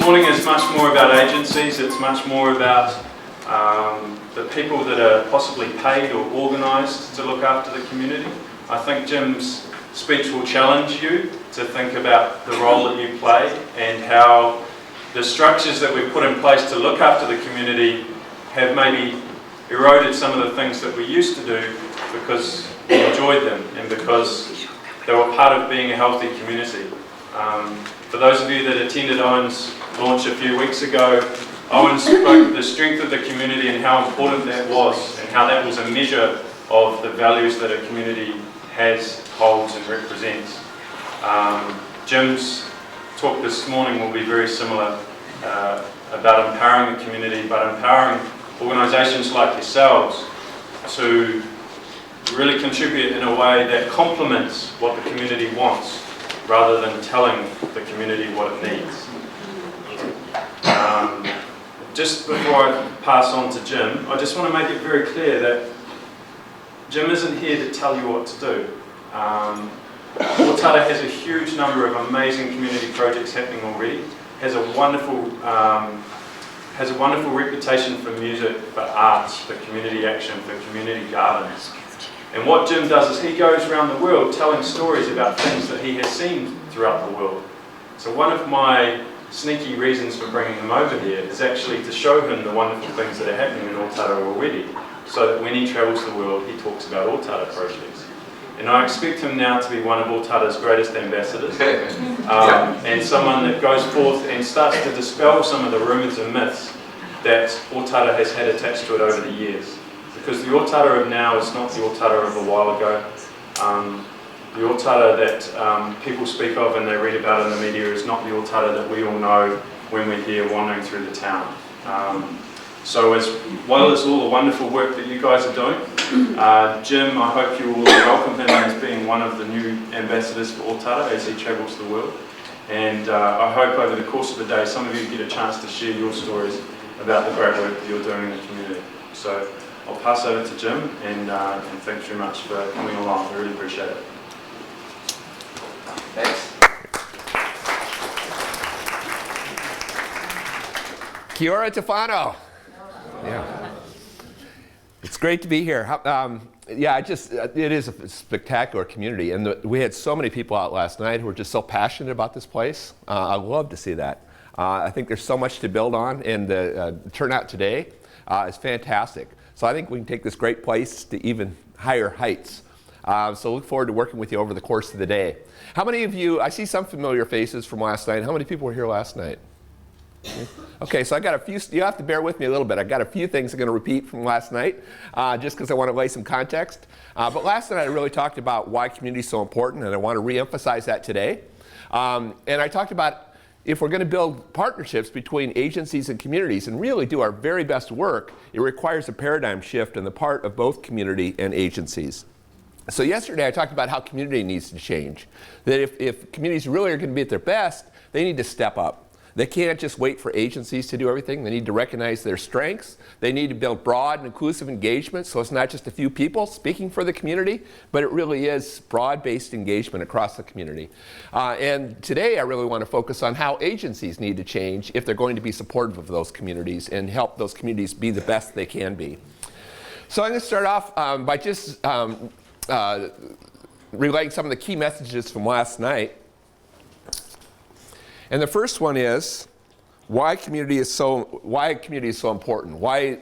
morning is much more about agencies. It's much more about the people that are possibly paid or organised to look after the community. I think Jim's speech will challenge you to think about the role that you play and how the structures that we've put in place to look after the community have maybe eroded some of the things that we used to do because we enjoyed them and because they were part of being a healthy community. For those of you that attended Owen's launch a few weeks ago, Owen spoke of the strength of the community and how important that was and how that was a measure of the values that a community has, holds and represents. Jim's talk this morning will be very similar about empowering the community, but empowering organisations like yourselves to really contribute in a way that complements what the community wants rather than telling the community what it needs. Just before I pass on to Jim, I just want to make it very clear that Jim isn't here to tell you what to do. Otara has a huge number of amazing community projects happening already, has a wonderful reputation for music, for arts, for community action, for community gardens. And what Jim does is he goes around the world telling stories about things that he has seen throughout the world. So one of my sneaky reasons for bringing him over here is actually to show him the wonderful things that are happening in Otara already, so that when he travels the world, he talks about Otara projects. And I expect him now to be one of Otara's greatest ambassadors, and someone that goes forth and starts to dispel some of the rumours and myths that Otara has had attached to it over the years. Because the Otara of now is not the Otara of a while ago. The Otara that people speak of and they read about in the media is not the Otara that we all know when we're here wandering through the town. So as well as all the wonderful work that you guys are doing, Jim, I hope you will welcome him as being one of the new ambassadors for Otara as he travels the world. And I hope over the course of the day some of you get a chance to share your stories about the great work that you're doing in the community. So I'll pass over to Jim and thanks very much for coming along. I really appreciate it. Thanks. Kia ora, Tefano. Yeah. It's great to be here. It is a spectacular community, and we had so many people out last night who were just so passionate about this place. I love to see that. I think there's so much to build on, and the turnout today is fantastic. So I think we can take this great place to even higher heights. So look forward to working with you over the course of the day. How many of you, I see some familiar faces from last night. How many people were here last night? Okay, so I got a few, you have to bear with me a little bit. I got a few things I'm going to repeat from last night, just because I want to lay some context. But last night I really talked about why community is so important, and I want to re-emphasize that today. And I talked about if we're going to build partnerships between agencies and communities and really do our very best work, it requires a paradigm shift on the part of both community and agencies. So yesterday I talked about how community needs to change. That if communities really are going to be at their best, they need to step up. They can't just wait for agencies to do everything. They need to recognize their strengths. They need to build broad and inclusive engagement, so it's not just a few people speaking for the community, but it really is broad-based engagement across the community. And today I really want to focus on how agencies need to change if they're going to be supportive of those communities and help those communities be the best they can be. So I'm going to start off by just relaying some of the key messages from last night. And the first one is why community is so important. Why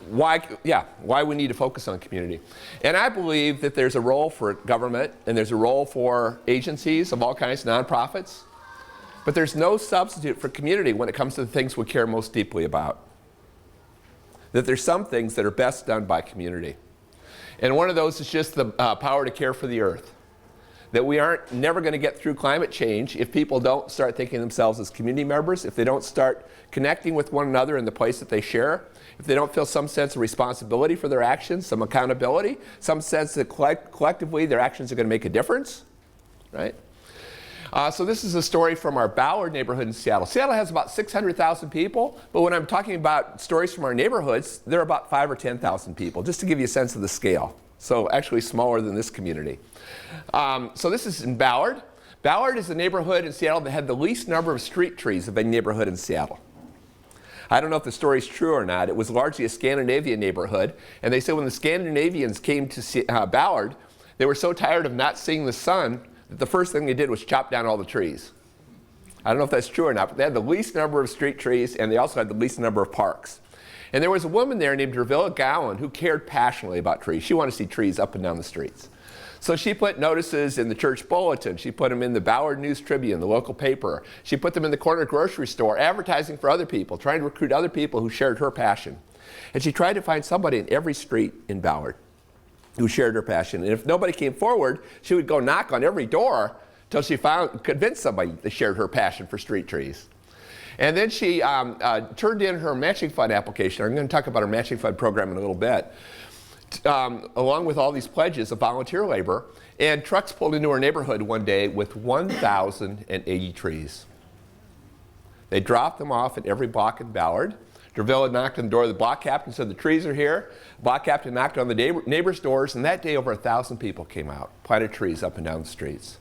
we need to focus on community. And I believe that there's a role for government and there's a role for agencies of all kinds, nonprofits, but there's no substitute for community when it comes to the things we care most deeply about. That there's some things that are best done by community. And one of those is just the power to care for the earth. That we aren't never going to get through climate change if people don't start thinking of themselves as community members, if they don't start connecting with one another in the place that they share, if they don't feel some sense of responsibility for their actions, some accountability, some sense that collectively their actions are going to make a difference, right? So this is a story from our Ballard neighborhood in Seattle. Seattle has about 600,000 people, but when I'm talking about stories from our neighborhoods, they're about 5,000 or 10,000 people, just to give you a sense of the scale. So actually smaller than this community. So this is in Ballard. Ballard is the neighborhood in Seattle that had the least number of street trees of any neighborhood in Seattle. I don't know if the story's true or not. It was largely a Scandinavian neighborhood, and they said when the Scandinavians came to Ballard, they were so tired of not seeing the sun that the first thing they did was chop down all the trees. I don't know if that's true or not, but they had the least number of street trees, and they also had the least number of parks. And there was a woman there named Drvilla Gowan who cared passionately about trees. She wanted to see trees up and down the streets. So she put notices in the church bulletin. She put them in the Ballard News Tribune, the local paper. She put them in the corner grocery store, advertising for other people, trying to recruit other people who shared her passion. And she tried to find somebody in every street in Ballard who shared her passion. And if nobody came forward, she would go knock on every door until she convinced somebody that shared her passion for street trees. And then she turned in her matching fund application. I'm going to talk about her matching fund program in a little bit, along with all these pledges of volunteer labor. And trucks pulled into her neighborhood one day with 1,080 trees. They dropped them off at every block in Ballard. Drvilla knocked on the door of the block captain, said the trees are here. The block captain knocked on the neighbors' doors, and that day over 1,000 people came out, planted trees up and down the streets.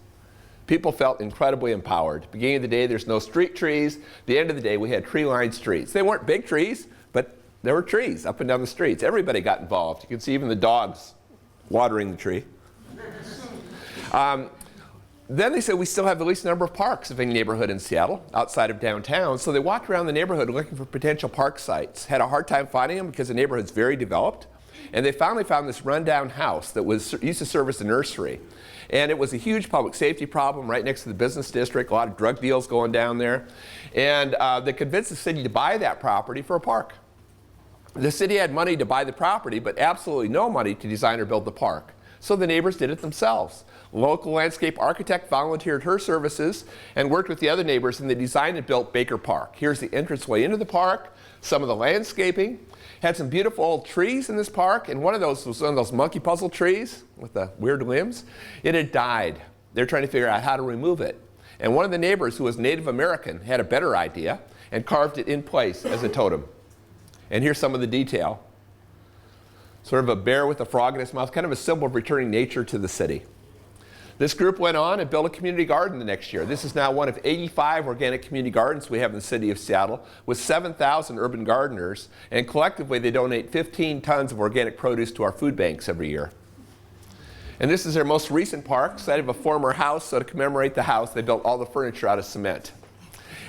People felt incredibly empowered. Beginning of the day, there's no street trees. The end of the day, we had tree-lined streets. They weren't big trees, but there were trees up and down the streets. Everybody got involved. You can see even the dogs watering the tree. Then they said we still have the least number of parks of any neighborhood in Seattle outside of downtown. So they walked around the neighborhood looking for potential park sites. Had a hard time finding them because the neighborhood's very developed. And they finally found this rundown house that used to serve as a nursery. And it was a huge public safety problem right next to the business district, a lot of drug deals going down there. And they convinced the city to buy that property for a park. The city had money to buy the property, but absolutely no money to design or build the park. So the neighbors did it themselves. Local landscape architect volunteered her services and worked with the other neighbors, and they designed and built Baker Park. Here's the entranceway into the park, some of the landscaping. Had some beautiful old trees in this park, and one of those was one of those monkey puzzle trees with the weird limbs. It had died. They're trying to figure out how to remove it. And one of the neighbors, who was Native American, had a better idea and carved it in place as a totem. And here's some of the detail. Sort of a bear with a frog in its mouth, kind of a symbol of returning nature to the city. This group went on and built a community garden the next year. This is now one of 85 organic community gardens we have in the city of Seattle, with 7,000 urban gardeners, and collectively they donate 15 tons of organic produce to our food banks every year. And this is their most recent park, site of a former house, so to commemorate the house, they built all the furniture out of cement.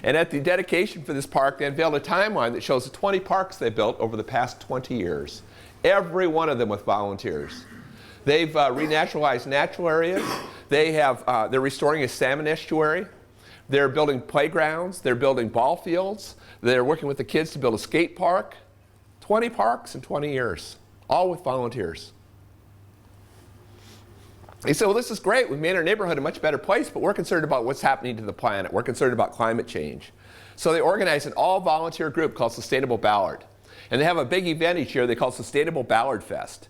And at the dedication for this park, they unveiled a timeline that shows the 20 parks they built over the past 20 years. Every one of them with volunteers. They've renaturalized natural areas. They're restoring a salmon estuary. They're building playgrounds. They're building ball fields. They're working with the kids to build a skate park. 20 parks in 20 years, all with volunteers. They said, well, this is great. We've made our neighborhood a much better place, but we're concerned about what's happening to the planet. We're concerned about climate change. So they organized an all-volunteer group called Sustainable Ballard. And they have a big event each year they call Sustainable Ballard Fest,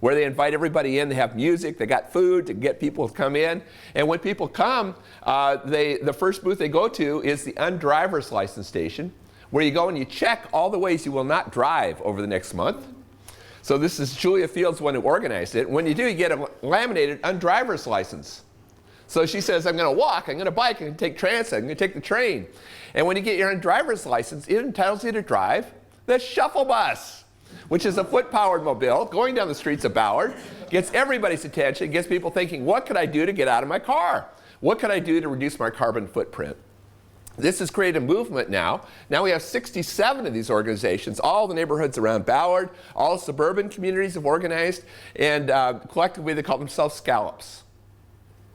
where they invite everybody in. They have music, they got food to get people to come in. And when people come, the first booth they go to is the undriver's license station, where you go and you check all the ways you will not drive over the next month. So this is Julia Fields, one who organized it. When you do, you get a laminated undriver's license. So she says, I'm going to walk, I'm going to bike, I'm going to take transit, I'm going to take the train. And when you get your undriver's license, it entitles you to drive the shuttle bus, which is a foot-powered mobile going down the streets of Ballard, gets everybody's attention, gets people thinking, what could I do to get out of my car? What could I do to reduce my carbon footprint? This has created a movement now. Now we have 67 of these organizations. All the neighborhoods around Ballard, all suburban communities have organized, and collectively they call themselves Scallops.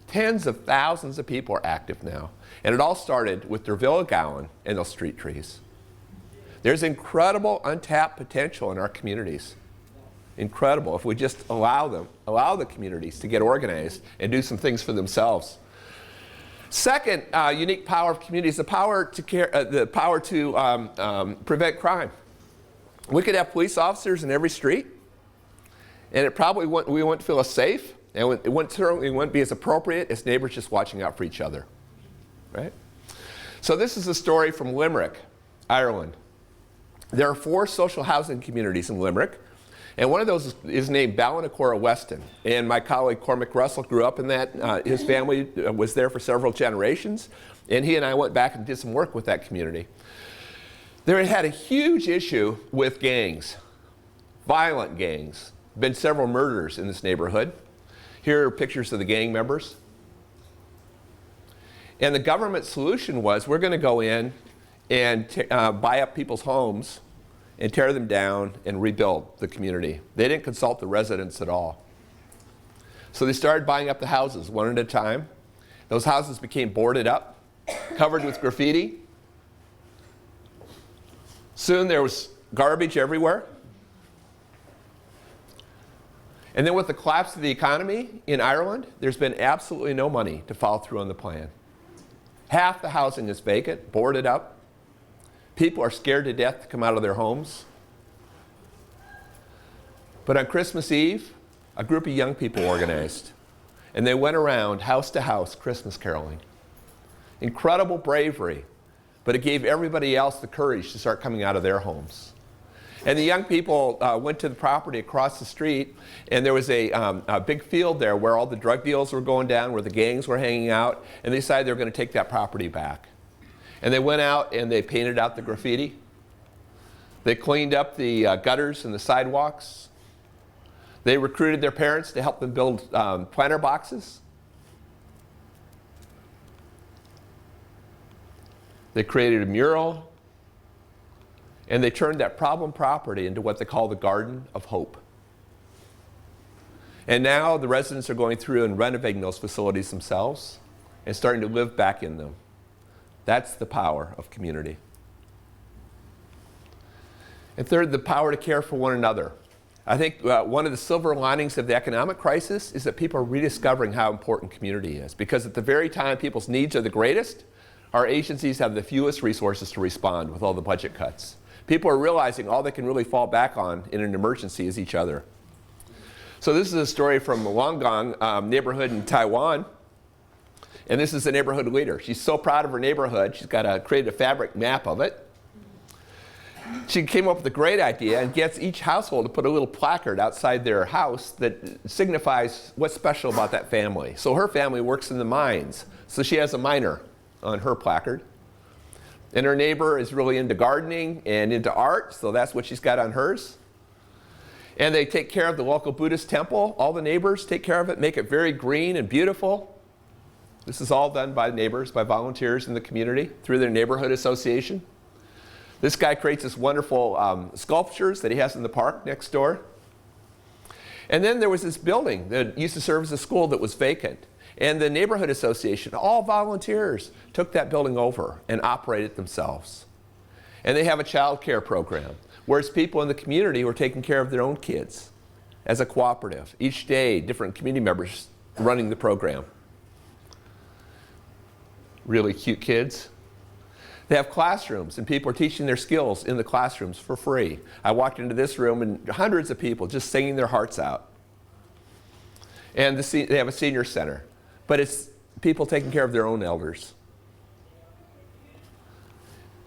Tens of thousands of people are active now. And it all started with Drvilla Gowan and those street trees. There's incredible untapped potential in our communities. Incredible if we just allow the communities to get organized and do some things for themselves. Second unique power of communities, the power to prevent crime. We could have police officers in every street, and we wouldn't feel as safe, and it certainly wouldn't be as appropriate as neighbors just watching out for each other, right? So this is a story from Limerick, Ireland. There are 4 social housing communities in Limerick, And one of those is named Ballinacora Weston. And my colleague Cormac Russell grew up in that. His family was there for several generations. And he and I went back and did some work with that community. They had a huge issue with gangs, violent gangs. Been several murders in this neighborhood. Here are pictures of the gang members. And the government solution was, we're going to go in and buy up people's homes and tear them down and rebuild the community. They didn't consult the residents at all. So they started buying up the houses one at a time. Those houses became boarded up, covered with graffiti. Soon there was garbage everywhere. And then with the collapse of the economy in Ireland, there's been absolutely no money to follow through on the plan. Half the housing is vacant, boarded up. People are scared to death to come out of their homes. But on Christmas Eve, a group of young people organized. And they went around house to house Christmas caroling. Incredible bravery, but it gave everybody else the courage to start coming out of their homes. And the young people went to the property across the street, and there was a big field there where all the drug deals were going down, where the gangs were hanging out, and they decided they were going to take that property back. And they went out and they painted out the graffiti. They cleaned up the gutters and the sidewalks. They recruited their parents to help them build planter boxes. They created a mural. And they turned that problem property into what they call the Garden of Hope. And now the residents are going through and renovating those facilities themselves and starting to live back in them. That's the power of community. And third, the power to care for one another. I think one of the silver linings of the economic crisis is that people are rediscovering how important community is. Because at the very time people's needs are the greatest, our agencies have the fewest resources to respond with all the budget cuts. People are realizing all they can really fall back on in an emergency is each other. So this is a story from Wollongong neighborhood in Taiwan. And this is the neighborhood leader. She's so proud of her neighborhood, she's created a fabric map of it. She came up with a great idea and gets each household to put a little placard outside their house that signifies what's special about that family. So her family works in the mines, so she has a miner on her placard. And her neighbor is really into gardening and into art, so that's what she's got on hers. And they take care of the local Buddhist temple. All the neighbors take care of it, make it very green and beautiful. This is all done by neighbors, by volunteers in the community through their neighborhood association. This guy creates this wonderful sculptures that he has in the park next door. And then there was this building that used to serve as a school that was vacant. And the neighborhood association, all volunteers, took that building over and operated it themselves. And they have a child care program, whereas people in the community were taking care of their own kids as a cooperative. Each day, different community members running the program. Really cute kids. They have classrooms, and people are teaching their skills in the classrooms for free. I walked into this room, and hundreds of people just singing their hearts out. And they have a senior center. But it's people taking care of their own elders.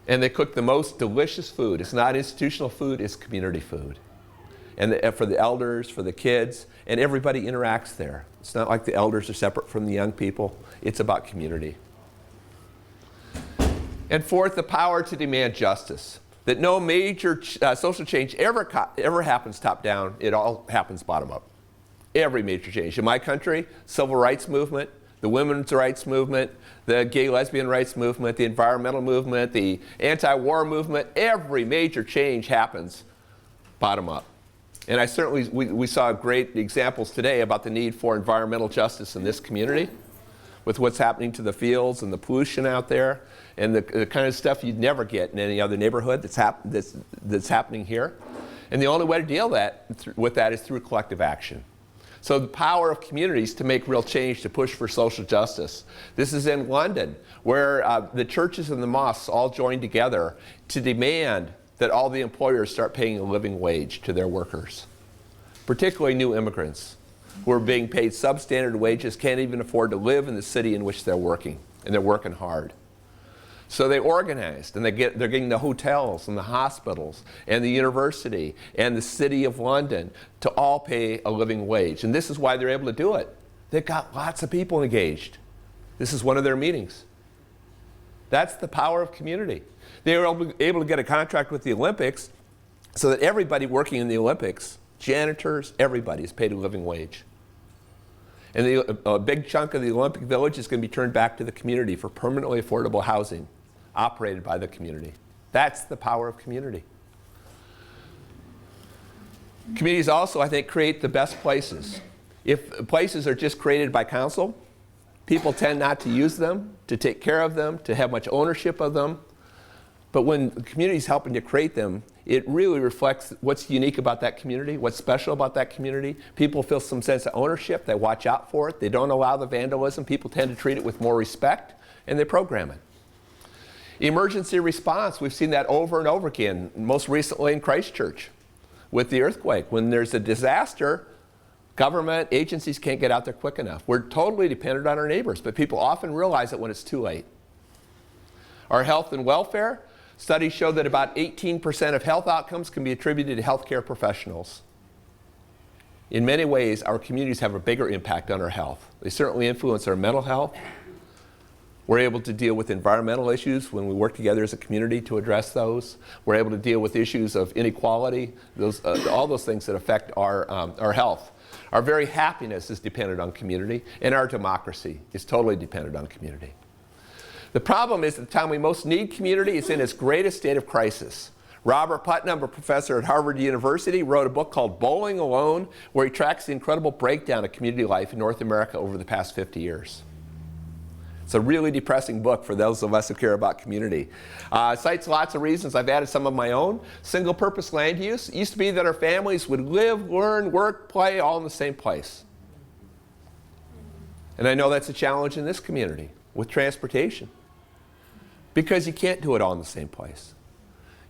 And they cook the most delicious food. It's not institutional food, it's community food. And for the elders, for the kids, and everybody interacts there. It's not like the elders are separate from the young people. It's about community. And fourth, the power to demand justice. That no major social change ever happens top down. It all happens bottom up. Every major change. In my country, civil rights movement, the women's rights movement, the gay lesbian rights movement, the environmental movement, the anti-war movement, every major change happens bottom up. And I certainly, we saw great examples today about the need for environmental justice in this community with what's happening to the fields and the pollution out there and the kind of stuff you'd never get in any other neighborhood that's happening here. And the only way to deal with that is through collective action. So the power of communities to make real change, to push for social justice. This is in London, where the churches and the mosques all joined together to demand that all the employers start paying a living wage to their workers, particularly new immigrants who are being paid substandard wages, can't even afford to live in the city in which they're working, and they're working hard. So they organized, and they're getting the hotels and the hospitals and the university and the city of London to all pay a living wage. And this is why they're able to do it. They've got lots of people engaged. This is one of their meetings. That's the power of community. They were able to get a contract with the Olympics so that everybody working in the Olympics, janitors, everybody, is paid a living wage. And a big chunk of the Olympic Village is going to be turned back to the community for permanently affordable housing operated by the community. That's the power of community. Communities also, I think, create the best places. If places are just created by council, people tend not to use them, to take care of them, to have much ownership of them. But when the community is helping to create them, it really reflects what's unique about that community, what's special about that community. People feel some sense of ownership. They watch out for it. They don't allow the vandalism. People tend to treat it with more respect, and they program it. Emergency response, we've seen that over and over again, most recently in Christchurch with the earthquake. When there's a disaster, government agencies can't get out there quick enough. We're totally dependent on our neighbors, but people often realize it when it's too late. Our health and welfare, studies show that about 18% of health outcomes can be attributed to healthcare professionals. In many ways, our communities have a bigger impact on our health. They certainly influence our mental health. We're able to deal with environmental issues when we work together as a community to address those. We're able to deal with issues of inequality, all those things that affect our health. Our very happiness is dependent on community, and our democracy is totally dependent on community. The problem is, at the time we most need community, it's in its greatest state of crisis. Robert Putnam, a professor at Harvard University, wrote a book called Bowling Alone, where he tracks the incredible breakdown of community life in North America over the past 50 years. It's a really depressing book for those of us who care about community. It cites lots of reasons. I've added some of my own. Single-purpose land use. It used to be that our families would live, learn, work, play all in the same place. And I know that's a challenge in this community with transportation, because you can't do it all in the same place.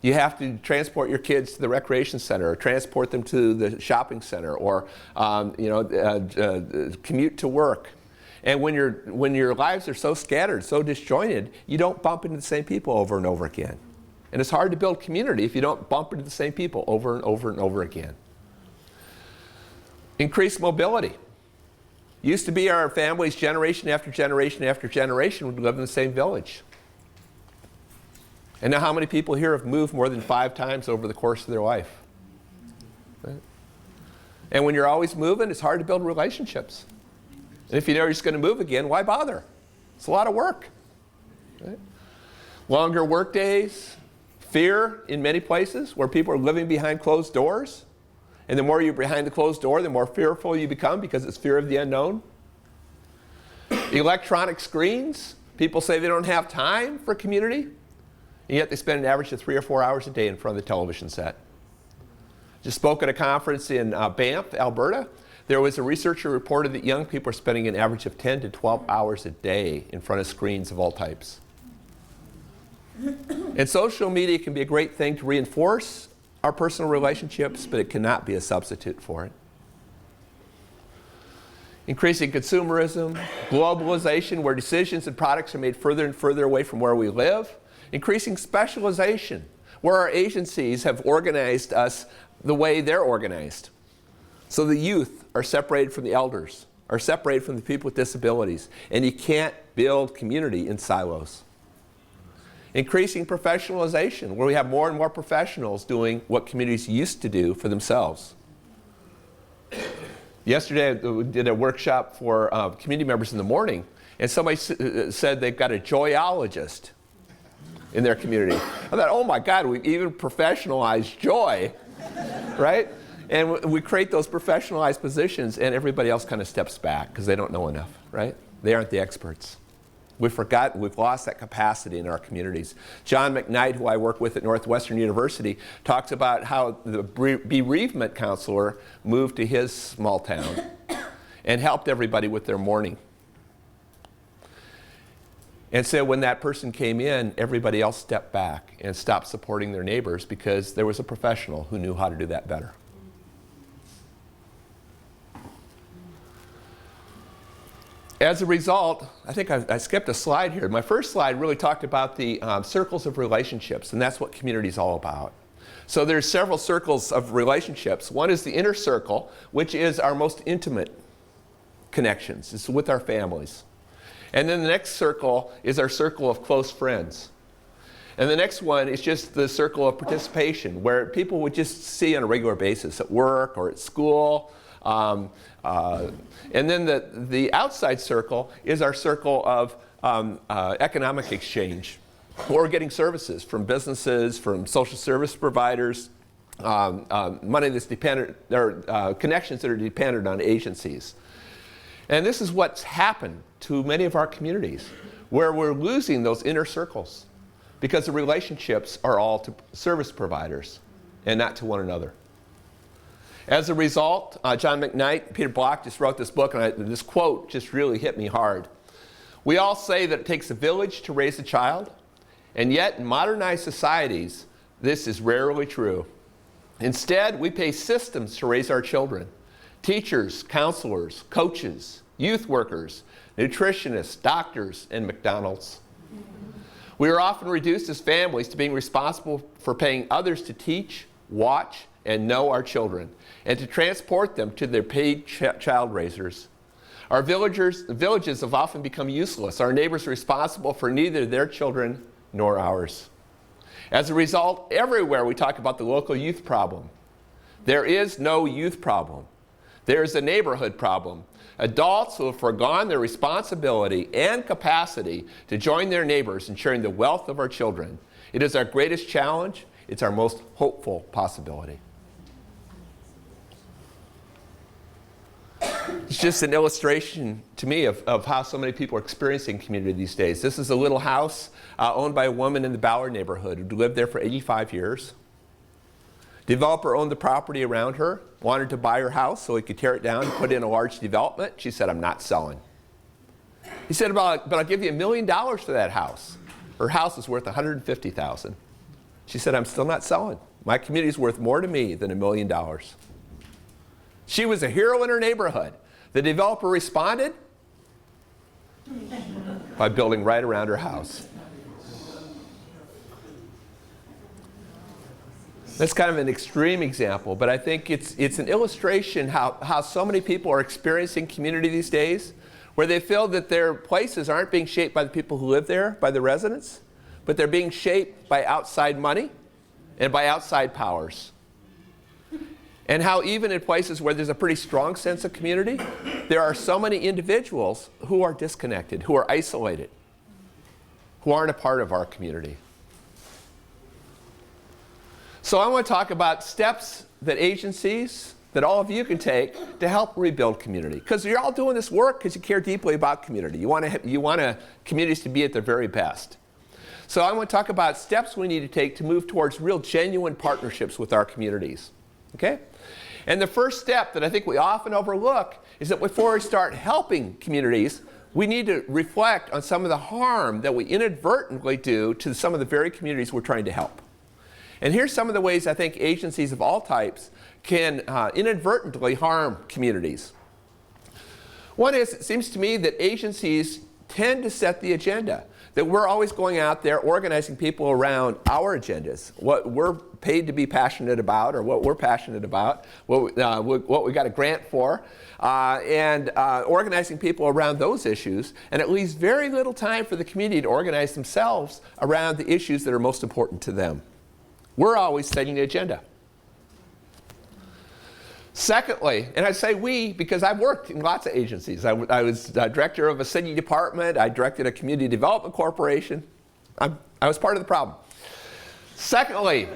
You have to transport your kids to the recreation center, or transport them to the shopping center, or commute to work. And when your lives are so scattered, so disjointed, you don't bump into the same people over and over again. And it's hard to build community if you don't bump into the same people over and over and over again. Increased mobility. Used to be our families, generation after generation after generation, would live in the same village. And now how many people here have moved more than 5 times over the course of their life? Right? And when you're always moving, it's hard to build relationships. And if you know you're just going to move again, why bother? It's a lot of work. Right? Longer work days, fear in many places where people are living behind closed doors. And the more you're behind the closed door, the more fearful you become because it's fear of the unknown. Electronic screens. People say they don't have time for community, and yet they spend an average of 3 or 4 hours a day in front of the television set. Just spoke at a conference in Banff, Alberta. There was a researcher who reported that young people are spending an average of 10 to 12 hours a day in front of screens of all types. And social media can be a great thing to reinforce our personal relationships, but it cannot be a substitute for it. Increasing consumerism, globalization, where decisions and products are made further and further away from where we live. Increasing specialization, where our agencies have organized us the way they're organized. So the youth are separated from the elders, are separated from the people with disabilities, and you can't build community in silos. Increasing professionalization, where we have more and more professionals doing what communities used to do for themselves. Yesterday, we did a workshop for community members in the morning, and somebody said they've got a joyologist in their community. I thought, oh my God, we've even professionalized joy, right? And we create those professionalized positions, and everybody else kind of steps back because they don't know enough, right? They aren't the experts. We've lost that capacity in our communities. John McKnight, who I work with at Northwestern University, talks about how the bereavement counselor moved to his small town and helped everybody with their mourning. And so when that person came in, everybody else stepped back and stopped supporting their neighbors because there was a professional who knew how to do that better. As a result, I think I skipped a slide here. My first slide really talked about the circles of relationships, and that's what community is all about. So there's several circles of relationships. One is the inner circle, which is our most intimate connections. It's with our families. And then the next circle is our circle of close friends. And the next one is just the circle of participation, where people would just see on a regular basis at work or at school. And then the outside circle is our circle of economic exchange. Or getting services from businesses, from social service providers, money that's dependent, or connections that are dependent on agencies. And this is what's happened to many of our communities, where we're losing those inner circles because the relationships are all to service providers and not to one another. As a result, John McKnight, Peter Block just wrote this book, and this quote just really hit me hard. We all say that it takes a village to raise a child, and yet in modernized societies, this is rarely true. Instead, we pay systems to raise our children. Teachers, counselors, coaches, youth workers, nutritionists, doctors, and McDonald's. We are often reduced as families to being responsible for paying others to teach, watch, and know our children, and to transport them to their paid child raisers. Our villages have often become useless. Our neighbors are responsible for neither their children nor ours. As a result, everywhere we talk about the local youth problem. There is no youth problem. There is a neighborhood problem. Adults who have forgone their responsibility and capacity to join their neighbors in sharing the wealth of our children. It is our greatest challenge. It's our most hopeful possibility. It's just an illustration to me of how so many people are experiencing community these days. This is a little house owned by a woman in the Ballard neighborhood who lived there for 85 years. Developer owned the property around her, wanted to buy her house so he could tear it down and put in a large development. She said, "I'm not selling." He said, but I'll give you $1 million for that house. Her house is worth $150,000. She said, "I'm still not selling. My community is worth more to me than $1 million." She was a hero in her neighborhood. The developer responded by building right around her house. That's kind of an extreme example, but I think it's an illustration how so many people are experiencing community these days, where they feel that their places aren't being shaped by the people who live there, by the residents, but they're being shaped by outside money and by outside powers. And how even in places where there's a pretty strong sense of community, there are so many individuals who are disconnected, who are isolated, who aren't a part of our community. So I want to talk about steps that agencies, that all of you can take to help rebuild community. Because you're all doing this work because you care deeply about community. You want communities to be at their very best. So I want to talk about steps we need to take to move towards real genuine partnerships with our communities. Okay? And the first step that I think we often overlook is that before we start helping communities, we need to reflect on some of the harm that we inadvertently do to some of the very communities we're trying to help. And here's some of the ways I think agencies of all types can inadvertently harm communities. One is, it seems to me that agencies tend to set the agenda. That we're always going out there organizing people around our agendas, what we're paid to be passionate about, or what we're passionate about, what we got a grant for, and organizing people around those issues, and it leaves very little time for the community to organize themselves around the issues that are most important to them. We're always setting the agenda. Secondly, and I say we because I've worked in lots of agencies. I was director of a city department. I directed a community development corporation. I was part of the problem. Secondly,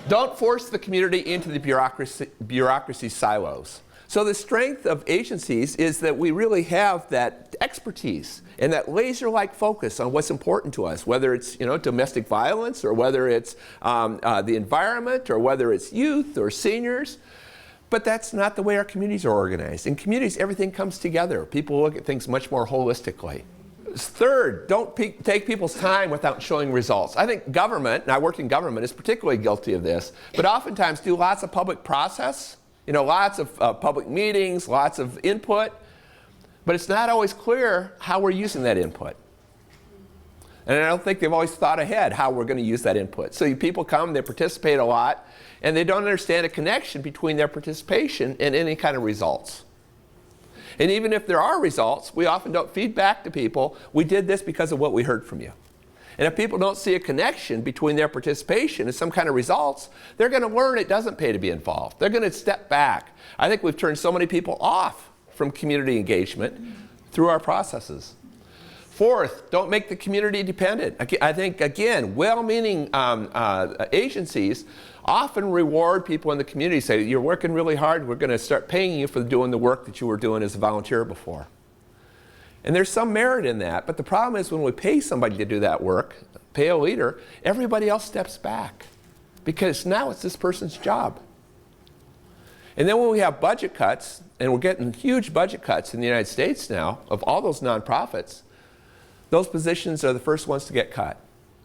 don't force the community into the bureaucracy silos. So the strength of agencies is that we really have that expertise and that laser-like focus on what's important to us, whether it's domestic violence, or whether it's the environment, or whether it's youth or seniors. But that's not the way our communities are organized. In communities, everything comes together. People look at things much more holistically. Third, don't take people's time without showing results. I think government, and I worked in government, is particularly guilty of this, but oftentimes do lots of public process, lots of public meetings, lots of input. but it's not always clear how we're using that input. And I don't think they've always thought ahead how we're going to use that input. So people come, they participate a lot, and they don't understand a connection between their participation and any kind of results. And even if there are results, we often don't feed back to people, we did this because of what we heard from you. And if people don't see a connection between their participation and some kind of results, they're going to learn it doesn't pay to be involved. They're going to step back. I think we've turned so many people off from community engagement through our processes. Fourth, don't make the community dependent. I think, again, well-meaning agencies often reward people in the community, say, you're working really hard, we're going to start paying you for doing the work that you were doing as a volunteer before. And there's some merit in that, but the problem is when we pay somebody to do that work, pay a leader, everybody else steps back because now it's this person's job. And then when we have budget cuts, and we're getting huge budget cuts in the United States now of all those nonprofits, those positions are the first ones to get cut.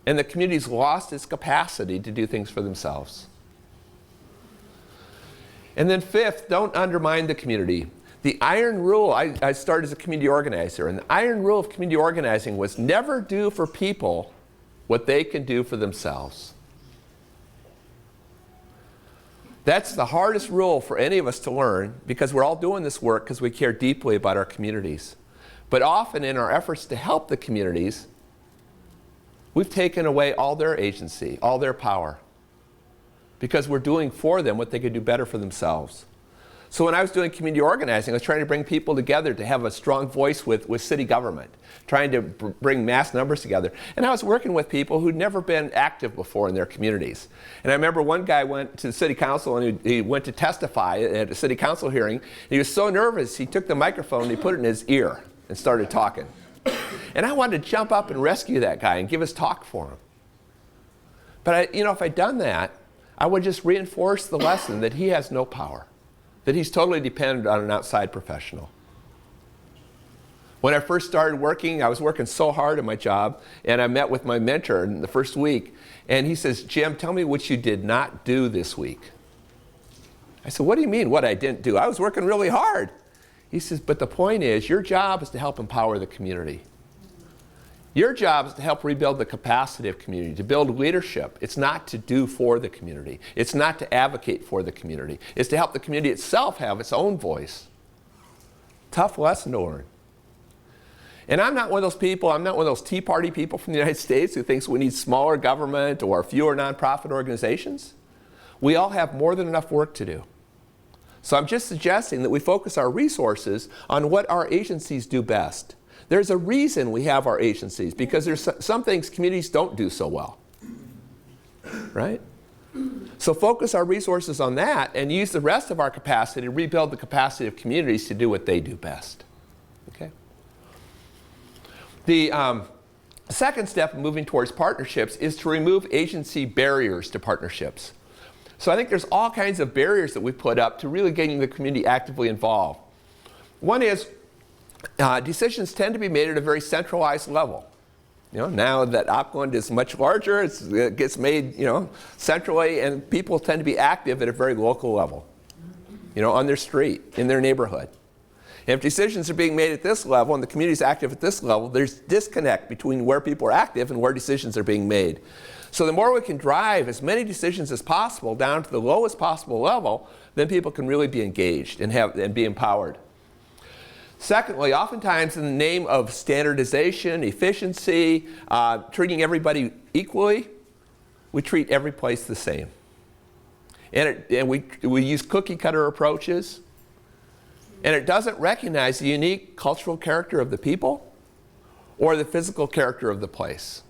And the community's lost its capacity to do things for themselves. And then fifth, don't undermine the community. The iron rule, I started as a community organizer, and the iron rule of community organizing was never do for people what they can do for themselves. That's the hardest rule for any of us to learn because we're all doing this work because we care deeply about our communities. But often in our efforts to help the communities, we've taken away all their agency, all their power, because we're doing for them what they could do better for themselves. So when I was doing community organizing, I was trying to bring people together to have a strong voice with city government, trying to bring mass numbers together. And I was working with people who'd never been active before in their communities. And I remember one guy went to the city council and he went to testify at a city council hearing. He was so nervous, he took the microphone and he put it in his ear and started talking. And I wanted to jump up and rescue that guy and give his talk for him. But if I'd done that, I would just reinforce the lesson that he has no power, that he's totally dependent on an outside professional. When I first started working, I was working so hard at my job, and I met with my mentor in the first week, and he says, Jim, tell me what you did not do this week. I said, what do you mean, what I didn't do? I was working really hard. He says, but the point is, your job is to help empower the community. Your job is to help rebuild the capacity of community, to build leadership. It's not to do for the community. It's not to advocate for the community. It's to help the community itself have its own voice. Tough lesson to learn. And I'm not one of those people, I'm not one of those Tea Party people from the United States who thinks we need smaller government or fewer nonprofit organizations. We all have more than enough work to do. So I'm just suggesting that we focus our resources on what our agencies do best. There's a reason we have our agencies, because there's some things communities don't do so well, right? So focus our resources on that and use the rest of our capacity to rebuild the capacity of communities to do what they do best, okay? The second step in moving towards partnerships is to remove agency barriers to partnerships. So I think there's all kinds of barriers that we put up to really getting the community actively involved. One is decisions tend to be made at a very centralized level. Now that Auckland is much larger, it gets made, centrally, and people tend to be active at a very local level, on their street, in their neighborhood. And if decisions are being made at this level and the community is active at this level, there's disconnect between where people are active and where decisions are being made. So the more we can drive as many decisions as possible down to the lowest possible level, then people can really be engaged and be empowered. Secondly, oftentimes in the name of standardization, efficiency, treating everybody equally, we treat every place the same. And we use cookie cutter approaches. And it doesn't recognize the unique cultural character of the people or the physical character of the place.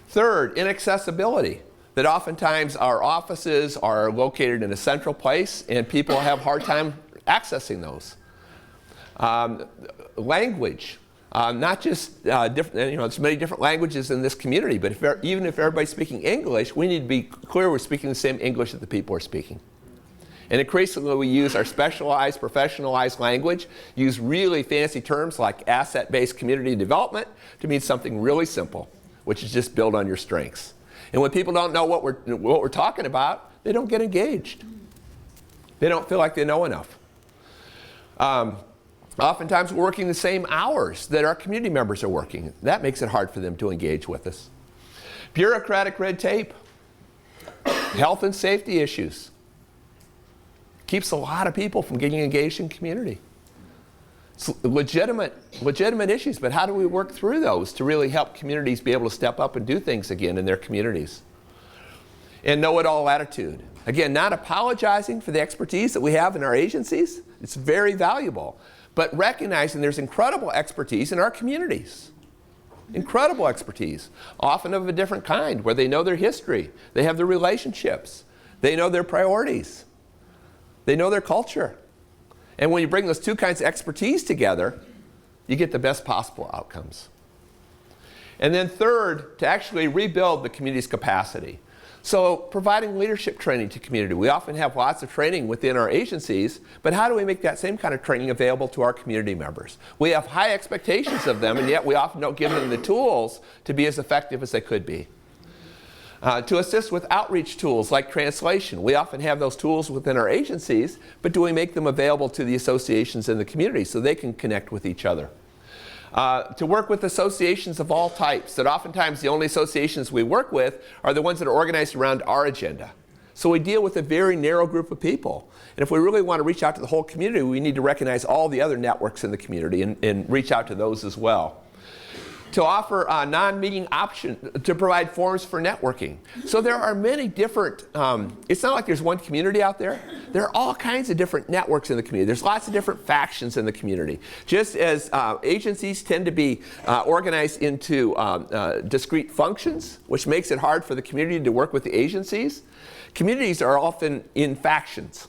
Third, inaccessibility. That oftentimes our offices are located in a central place and people have a hard time accessing those. Language. Not just different, there's many different languages in this community, but even if everybody's speaking English, we need to be clear we're speaking the same English that the people are speaking. And increasingly we use our specialized, professionalized language, use really fancy terms like asset-based community development to mean something really simple, which is just build on your strengths. And when people don't know what we're talking about, they don't get engaged. They don't feel like they know enough. Oftentimes we're working the same hours that our community members are working. That makes it hard for them to engage with us. Bureaucratic red tape, health and safety issues. Keeps a lot of people from getting engaged in community. It's legitimate issues, but how do we work through those to really help communities be able to step up and do things again in their communities? And know-it-all attitude. Again, not apologizing for the expertise that we have in our agencies. It's very valuable. But recognizing there's incredible expertise in our communities. Incredible expertise, often of a different kind, where they know their history, they have their relationships, they know their priorities, they know their culture. And when you bring those two kinds of expertise together, you get the best possible outcomes. And then third, to actually rebuild the community's capacity. So providing leadership training to community. We often have lots of training within our agencies, but how do we make that same kind of training available to our community members? We have high expectations of them, and yet we often don't give them the tools to be as effective as they could be. To assist with outreach tools like translation. We often have those tools within our agencies, but do we make them available to the associations in the community so they can connect with each other? To work with associations of all types, that oftentimes the only associations we work with are the ones that are organized around our agenda. So we deal with a very narrow group of people. And if we really want to reach out to the whole community, we need to recognize all the other networks in the community and reach out to those as well. To offer a non-meeting option, to provide forums for networking. So there are many different, it's not like there's one community out there. There are all kinds of different networks in the community. There's lots of different factions in the community. Just as agencies tend to be organized into discrete functions, which makes it hard for the community to work with the agencies, communities are often in factions.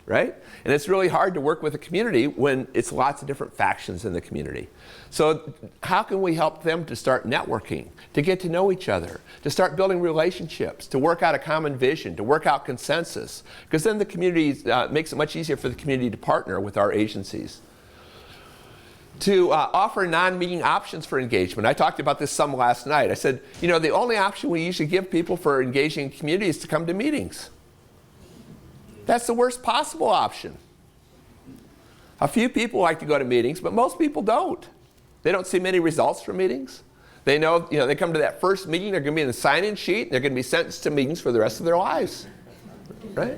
Right? And it's really hard to work with a community when it's lots of different factions in the community. So how can we help them to start networking, to get to know each other, to start building relationships, to work out a common vision, to work out consensus? Because then the community makes it much easier for the community to partner with our agencies. To offer non-meeting options for engagement. I talked about this some last night. I said, you know, the only option we usually give people for engaging in community is to come to meetings. That's the worst possible option. A few people like to go to meetings, but most people don't. They don't see many results from meetings. They know, they come to that first meeting, they're going to be in the sign-in sheet, and they're going to be sentenced to meetings for the rest of their lives. Right?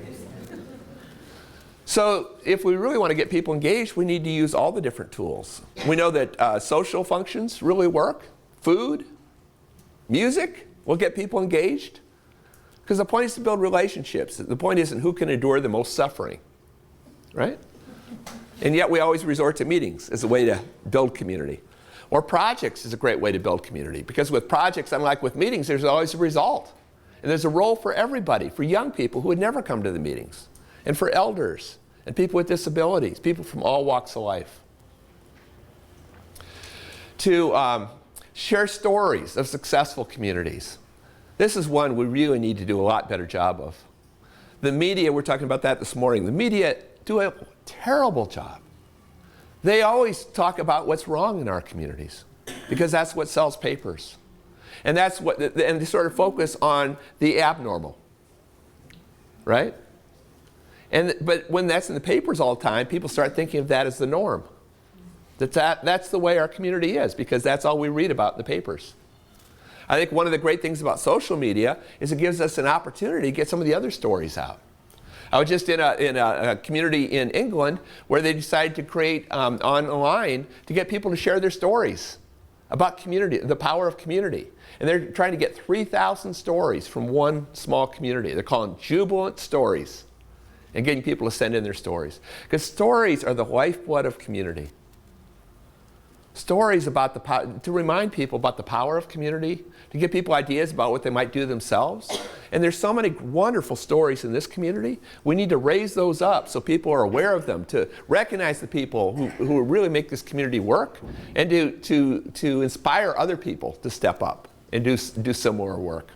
So if we really want to get people engaged, we need to use all the different tools. We know that social functions really work. Food, music will get people engaged. Because the point is to build relationships. The point isn't who can endure the most suffering, right? And yet we always resort to meetings as a way to build community. Or projects is a great way to build community. Because with projects, unlike with meetings, there's always a result. And there's a role for everybody, for young people who would never come to the meetings, and for elders, and people with disabilities, people from all walks of life. To share stories of successful communities. This is one we really need to do a lot better job of. The media, we're talking about that this morning, the media do a terrible job. They always talk about what's wrong in our communities because that's what sells papers. And that's what, and they sort of focus on the abnormal, right? But when that's in the papers all the time, people start thinking of that as the norm. That's the way our community is because that's all we read about in the papers. I think one of the great things about social media is it gives us an opportunity to get some of the other stories out. I was just in a community in England where they decided to create online to get people to share their stories about community, the power of community. And they're trying to get 3,000 stories from one small community. They're calling jubilant stories and getting people to send in their stories. Because stories are the lifeblood of community. Stories about the power, to remind people about the power of community, to give people ideas about what they might do themselves. And there's so many wonderful stories in this community. We need to raise those up so people are aware of them, to recognize the people who really make this community work, and to inspire other people to step up and do similar work.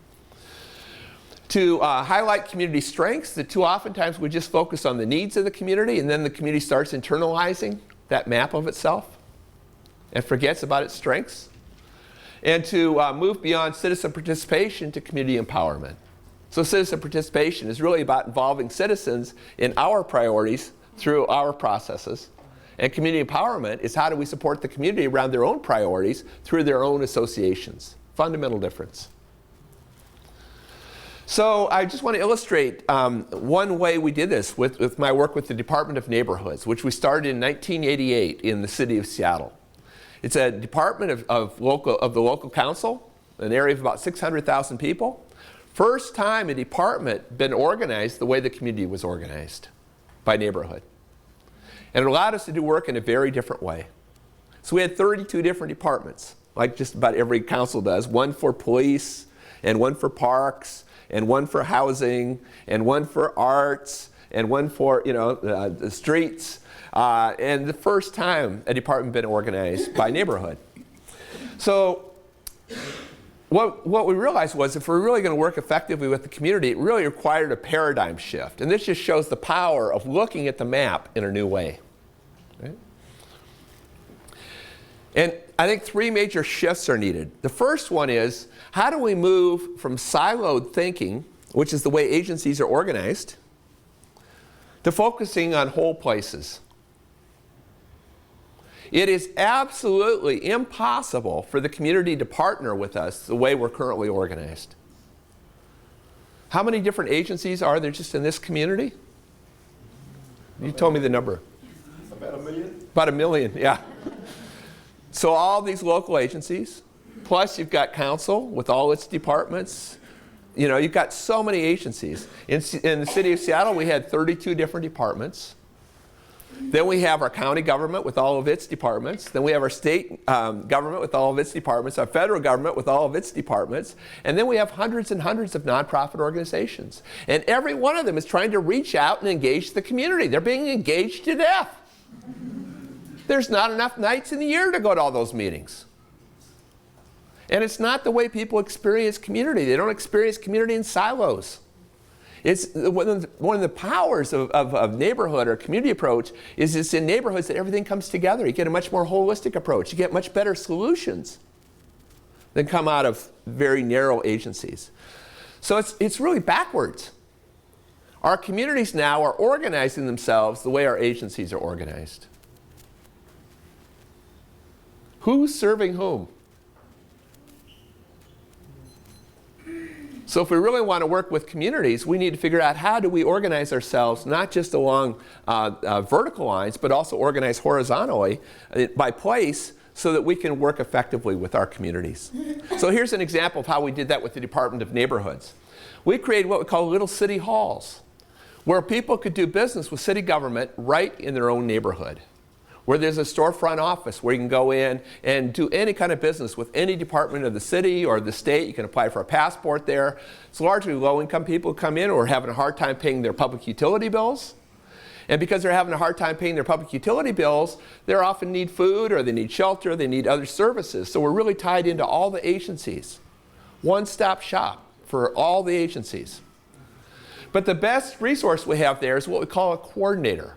To highlight community strengths, that too oftentimes we just focus on the needs of the community, and then the community starts internalizing that map of itself and forgets about its strengths. And to move beyond citizen participation to community empowerment. So citizen participation is really about involving citizens in our priorities through our processes, And community empowerment is how do we support the community around their own priorities through their own associations. Fundamental difference. So I just want to illustrate one way we did this with my work with the Department of Neighborhoods, which we started in 1988 in the city of Seattle. It's a department of the local council, an area of about 600,000 people. First time a department been organized the way the community was organized, by neighborhood. And it allowed us to do work in a very different way. So we had 32 different departments, like just about every council does, one for police, and one for parks, and one for housing, and one for arts, and one for the streets. And the first time a department been organized by neighborhood. So what we realized was if we're really going to work effectively with the community, it really required a paradigm shift. And this just shows the power of looking at the map in a new way. Right? And I think three major shifts are needed. The first one is, how do we move from siloed thinking, which is the way agencies are organized, to focusing on whole places? It is absolutely impossible for the community to partner with us the way we're currently organized. How many different agencies are there just in this community? You told me the number. About 1 million? About 1 million, yeah. So all these local agencies, plus you've got council with all its departments. You've got so many agencies. In the city of Seattle, we had 32 different departments. Then we have our county government with all of its departments. Then we have our state government with all of its departments, our federal government with all of its departments. And then we have hundreds and hundreds of nonprofit organizations. And every one of them is trying to reach out and engage the community. They're being engaged to death. There's not enough nights in the year to go to all those meetings. And it's not the way people experience community. They don't experience community in silos. It's one of the powers of neighborhood or community approach is it's in neighborhoods that everything comes together. You get a much more holistic approach. You get much better solutions than come out of very narrow agencies. So it's really backwards. Our communities now are organizing themselves the way our agencies are organized. Who's serving whom? So if we really want to work with communities, we need to figure out how do we organize ourselves, not just along vertical lines, but also organize horizontally by place so that we can work effectively with our communities. So here's an example of how we did that with the Department of Neighborhoods. We created what we call little city halls, where people could do business with city government right in their own neighborhood, where there's a storefront office where you can go in and do any kind of business with any department of the city or the state. You can apply for a passport there. It's largely low-income people who come in who are having a hard time paying their public utility bills. And because they're having a hard time paying their public utility bills, they often need food or they need shelter, they need other services. So we're really tied into all the agencies. One-stop shop for all the agencies. But the best resource we have there is what we call a coordinator.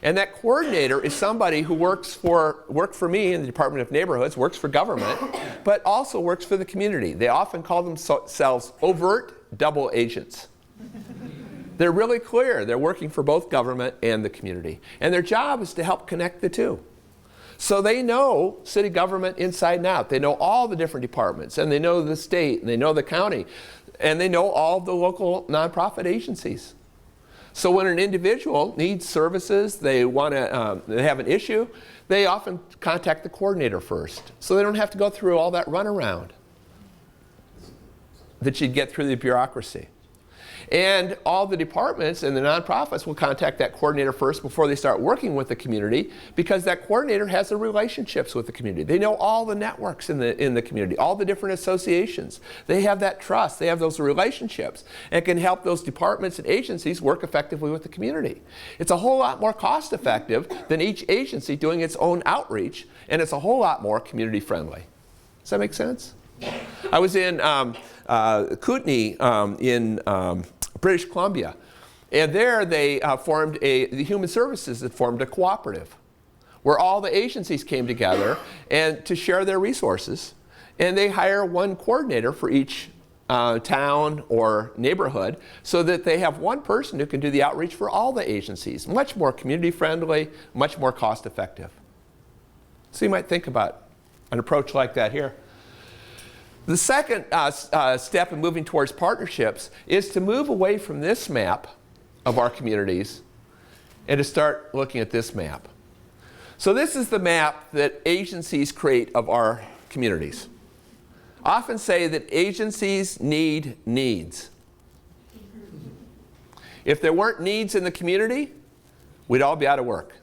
And that coordinator is somebody who worked for me in the Department of Neighborhoods, works for government, but also works for the community. They often call themselves overt double agents. They're really clear. They're working for both government and the community. And their job is to help connect the two. So they know city government inside and out. They know all the different departments, and they know the state, and they know the county, and they know all the local nonprofit agencies. So when an individual needs services, they have an issue, they often contact the coordinator first. So they don't have to go through all that runaround that you'd get through the bureaucracy. And all the departments and the nonprofits will contact that coordinator first before they start working with the community, because that coordinator has the relationships with the community. They know all the networks in the community, all the different associations. They have that trust. They have those relationships and can help those departments and agencies work effectively with the community. It's a whole lot more cost effective than each agency doing its own outreach, and it's a whole lot more community friendly. Does that make sense? I was in Kootenai in British Columbia, and there they the Human Services had formed a cooperative where all the agencies came together and to share their resources, and they hire one coordinator for each town or neighborhood so that they have one person who can do the outreach for all the agencies. Much more community friendly, much more cost effective. So you might think about an approach like that here. The second step in moving towards partnerships is to move away from this map of our communities and to start looking at this map. So this is the map that agencies create of our communities. Often say that agencies need needs. If there weren't needs in the community, we'd all be out of work.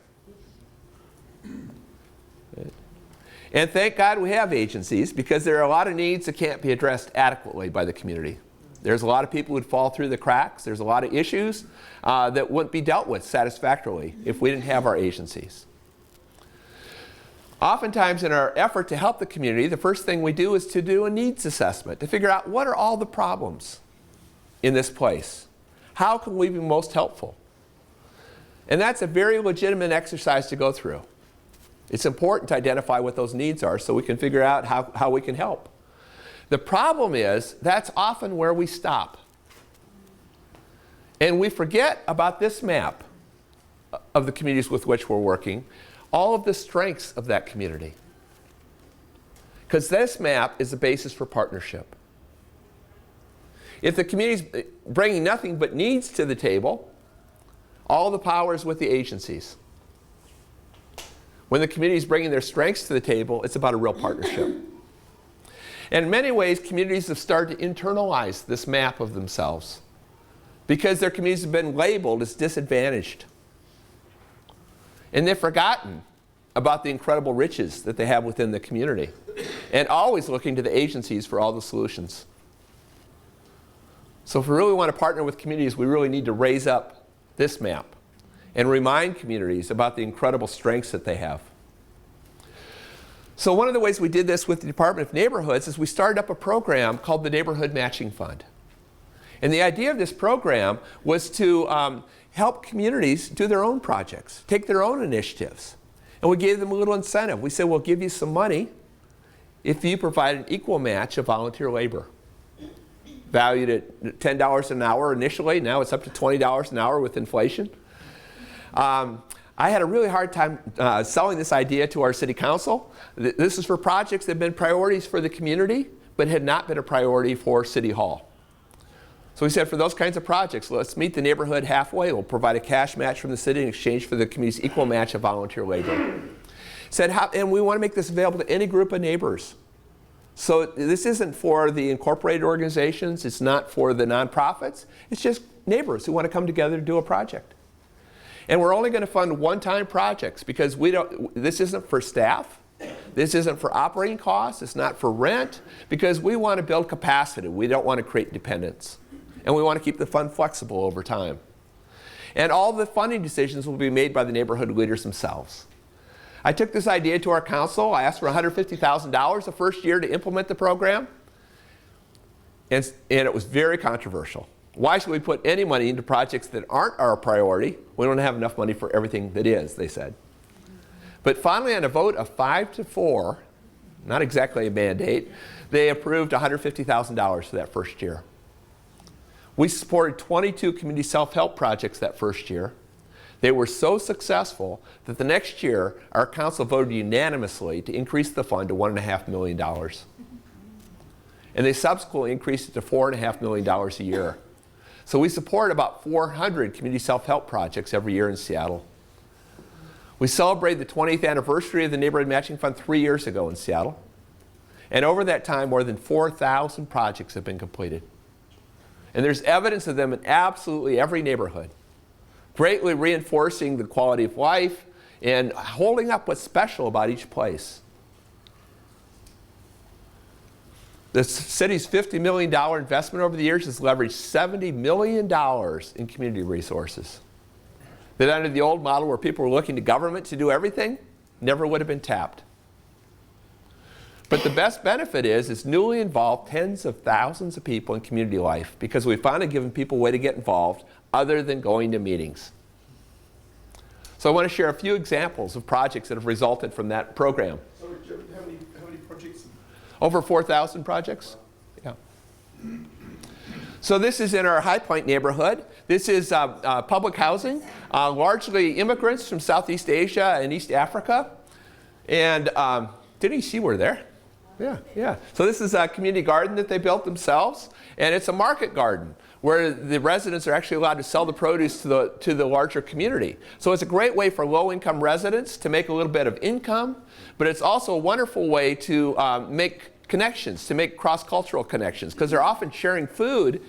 And thank God we have agencies, because there are a lot of needs that can't be addressed adequately by the community. There's a lot of people who'd fall through the cracks. There's a lot of issues that wouldn't be dealt with satisfactorily if we didn't have our agencies. Oftentimes in our effort to help the community, the first thing we do is to do a needs assessment, to figure out what are all the problems in this place. How can we be most helpful? And that's a very legitimate exercise to go through. It's important to identify what those needs are so we can figure out how we can help. The problem is that's often where we stop. And we forget about this map of the communities with which we're working, all of the strengths of that community. Because this map is the basis for partnership. If the community's bringing nothing but needs to the table, all the power is with the agencies. When the community is bringing their strengths to the table, it's about a real partnership. And in many ways, communities have started to internalize this map of themselves because their communities have been labeled as disadvantaged. And they've forgotten about the incredible riches that they have within the community and always looking to the agencies for all the solutions. So if we really want to partner with communities, we really need to raise up this map and remind communities about the incredible strengths that they have. So one of the ways we did this with the Department of Neighborhoods is we started up a program called the Neighborhood Matching Fund. And the idea of this program was to help communities do their own projects, take their own initiatives. And we gave them a little incentive. We said, we'll give you some money if you provide an equal match of volunteer labor. Valued at $10 an hour initially, now it's up to $20 an hour with inflation. I had a really hard time selling this idea to our city council. This is for projects that have been priorities for the community, but had not been a priority for City Hall. So we said, for those kinds of projects, let's meet the neighborhood halfway. We'll provide a cash match from the city in exchange for the community's equal match of volunteer labor. And we want to make this available to any group of neighbors. So this isn't for the incorporated organizations. It's not for the nonprofits. It's just neighbors who want to come together to do a project. And we're only going to fund one-time projects because this isn't for staff. This isn't for operating costs. It's not for rent, because we want to build capacity. We don't want to create dependence. And we want to keep the fund flexible over time. And all the funding decisions will be made by the neighborhood leaders themselves. I took this idea to our council. I asked for $150,000 the first year to implement the program. And it was very controversial. Why should we put any money into projects that aren't our priority? We don't have enough money for everything that is, they said. But finally, on a vote of 5-4, not exactly a mandate, they approved $150,000 for that first year. We supported 22 community self-help projects that first year. They were so successful that the next year, our council voted unanimously to increase the fund to $1.5 million. And they subsequently increased it to $4.5 million a year. So we support about 400 community self-help projects every year in Seattle. We celebrated the 20th anniversary of the Neighborhood Matching Fund 3 years ago in Seattle. And over that time, more than 4,000 projects have been completed. And there's evidence of them in absolutely every neighborhood, greatly reinforcing the quality of life and holding up what's special about each place. The city's $50 million investment over the years has leveraged $70 million in community resources that under the old model where people were looking to government to do everything, never would have been tapped. But the best benefit is it's newly involved tens of thousands of people in community life because we've finally given people a way to get involved other than going to meetings. So I want to share a few examples of projects that have resulted from that program. Sorry, Jim, how many projects? Over 4,000 projects. Yeah. So this is in our High Point neighborhood. This is public housing, largely immigrants from Southeast Asia and East Africa. And didn't you see we're there? Yeah, yeah. So this is a community garden that they built themselves, and it's a market garden where the residents are actually allowed to sell the produce to the larger community. So it's a great way for low-income residents to make a little bit of income, but it's also a wonderful way to make connections, to make cross-cultural connections, because they're often sharing food,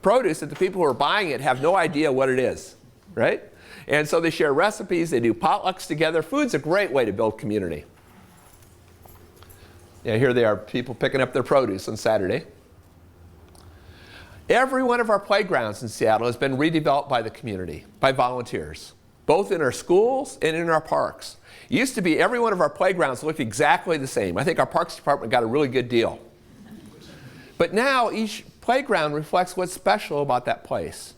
produce, that the people who are buying it have no idea what it is, right? And so they share recipes, they do potlucks together. Food's a great way to build community. Yeah, here they are, people picking up their produce on Saturday. Every one of our playgrounds in Seattle has been redeveloped by the community, by volunteers, both in our schools and in our parks. It used to be every one of our playgrounds looked exactly the same. I think our Parks Department got a really good deal. But now each playground reflects what's special about that place.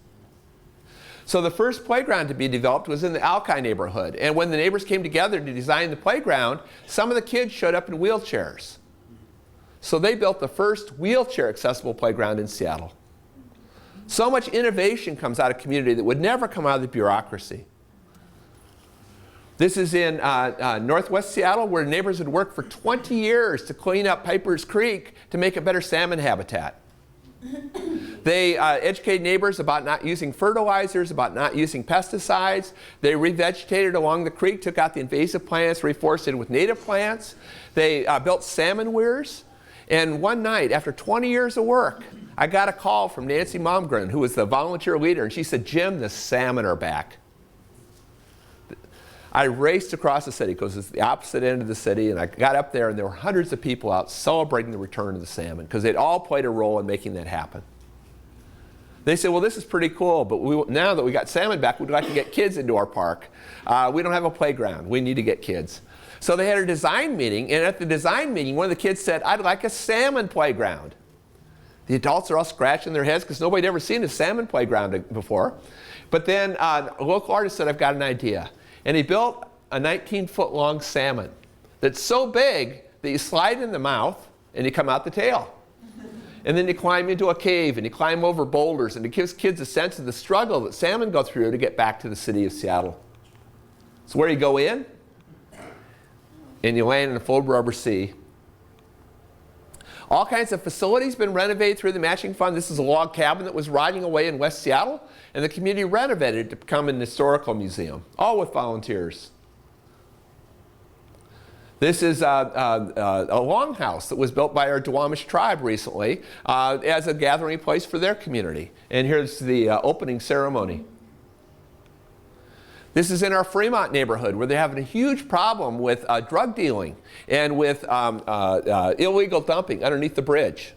So the first playground to be developed was in the Alki neighborhood. And when the neighbors came together to design the playground, some of the kids showed up in wheelchairs. So they built the first wheelchair accessible playground in Seattle. So much innovation comes out of community that would never come out of the bureaucracy. This is in northwest Seattle, where neighbors had worked for 20 years to clean up Piper's Creek to make a better salmon habitat. They educated neighbors about not using fertilizers, about not using pesticides. They revegetated along the creek, took out the invasive plants, reforested with native plants. They built salmon weirs. And one night, after 20 years of work, I got a call from Nancy Momgren, who was the volunteer leader, and she said, "Jim, the salmon are back." I raced across the city, because it's the opposite end of the city, and I got up there, and there were hundreds of people out celebrating the return of the salmon, because they'd all played a role in making that happen. They said, "Well, this is pretty cool, but now that we got salmon back, we'd like to get kids into our park. We don't have a playground. We need to get kids." So they had a design meeting, and at the design meeting, one of the kids said, "I'd like a salmon playground." The adults are all scratching their heads, because nobody had ever seen a salmon playground before. But then a local artist said, "I've got an idea." And he built a 19-foot-long salmon that's so big that you slide in the mouth and you come out the tail. And then you climb into a cave and you climb over boulders, and it gives kids a sense of the struggle that salmon go through to get back to the city of Seattle. So where you go in, and you land in a full rubber sea. All kinds of facilities been renovated through the matching fund. This is a log cabin that was rotting away in West Seattle, and the community renovated it to become an historical museum, all with volunteers. This is a longhouse that was built by our Duwamish tribe recently as a gathering place for their community. And here's the opening ceremony. This is in our Fremont neighborhood, where they're having a huge problem with drug dealing and with illegal dumping underneath the bridge.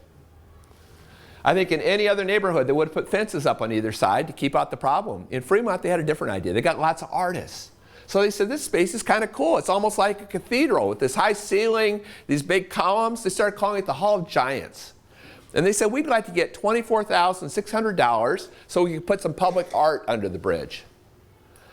I think in any other neighborhood, they would have put fences up on either side to keep out the problem. In Fremont, they had a different idea. They got lots of artists. So they said, this space is kind of cool. It's almost like a cathedral with this high ceiling, these big columns. They started calling it the Hall of Giants. And they said, we'd like to get $24,600 so we could put some public art under the bridge.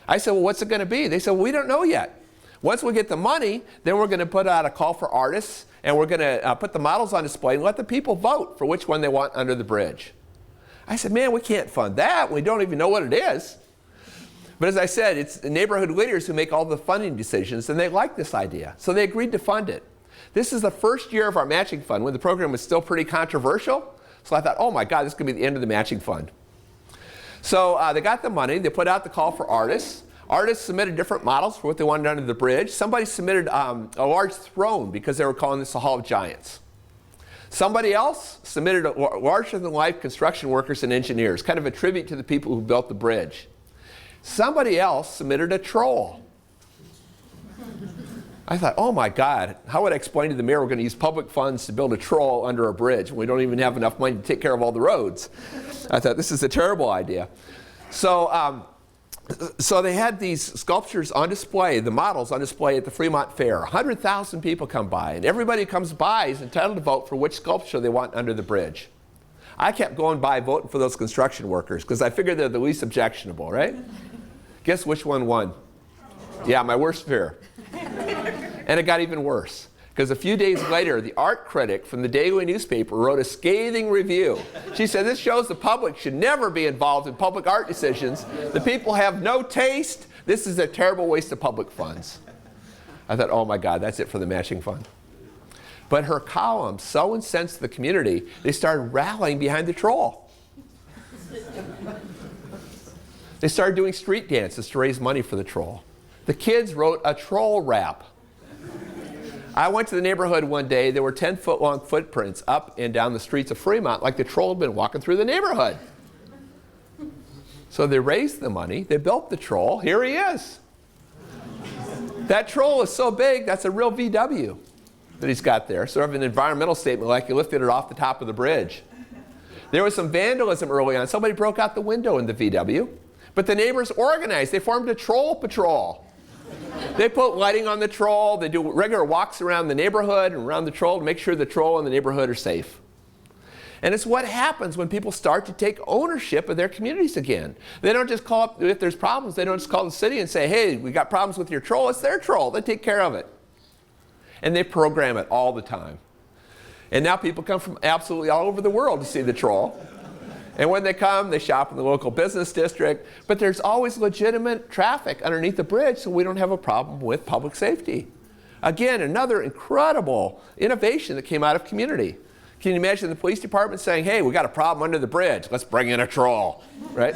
I said, well, what's it going to be? They said, well, we don't know yet. Once we get the money, then we're going to put out a call for artists, and we're going to put the models on display and let the people vote for which one they want under the bridge. I said, man, we can't fund that. We don't even know what it is. But as I said, it's the neighborhood leaders who make all the funding decisions, and they like this idea. So they agreed to fund it. This is the first year of our matching fund when the program was still pretty controversial. So I thought, oh my God, this is going to be the end of the matching fund. So they got the money. They put out the call for artists. Artists submitted different models for what they wanted under the bridge. Somebody submitted a large throne because they were calling this the Hall of Giants. Somebody else submitted a larger-than-life construction workers and engineers, kind of a tribute to the people who built the bridge. Somebody else submitted a troll. I thought, oh my God, how would I explain to the mayor we're going to use public funds to build a troll under a bridge when we don't even have enough money to take care of all the roads? I thought, this is a terrible idea. So they had these sculptures on display, the models on display at the Fremont Fair. 100,000 people come by, and everybody who comes by is entitled to vote for which sculpture they want under the bridge. I kept going by voting for those construction workers because I figured they're the least objectionable, right? Guess which one won? Yeah, my worst fear. And it got even worse. because a few days later, the art critic from the daily newspaper wrote a scathing review. She said, this shows the public should never be involved in public art decisions. The people have no taste. This is a terrible waste of public funds. I thought, oh my God, that's it for the matching fund. But her column so incensed the community, they started rallying behind the troll. They started doing street dances to raise money for the troll. The kids wrote a troll rap. I went to the neighborhood one day. There were 10-foot-long footprints up and down the streets of Fremont, like the troll had been walking through the neighborhood. So they raised the money. They built the troll. Here he is. That troll is so big, that's a real VW that he's got there. Sort of an environmental statement, like you lifted it off the top of the bridge. There was some vandalism early on. Somebody broke out the window in the VW. But the neighbors organized. They formed a troll patrol. They put lighting on the troll. They do regular walks around the neighborhood and around the troll to make sure the troll and the neighborhood are safe. And it's what happens when people start to take ownership of their communities again. They don't just call up, if there's problems, they don't just call the city and say, hey, we got problems with your troll. It's their troll. They take care of it. And they program it all the time. And now people come from absolutely all over the world to see the troll. And when they come, they shop in the local business district. But there's always legitimate traffic underneath the bridge, so we don't have a problem with public safety. Again, another incredible innovation that came out of community. Can you imagine the police department saying, hey, we got a problem under the bridge. Let's bring in a troll, right?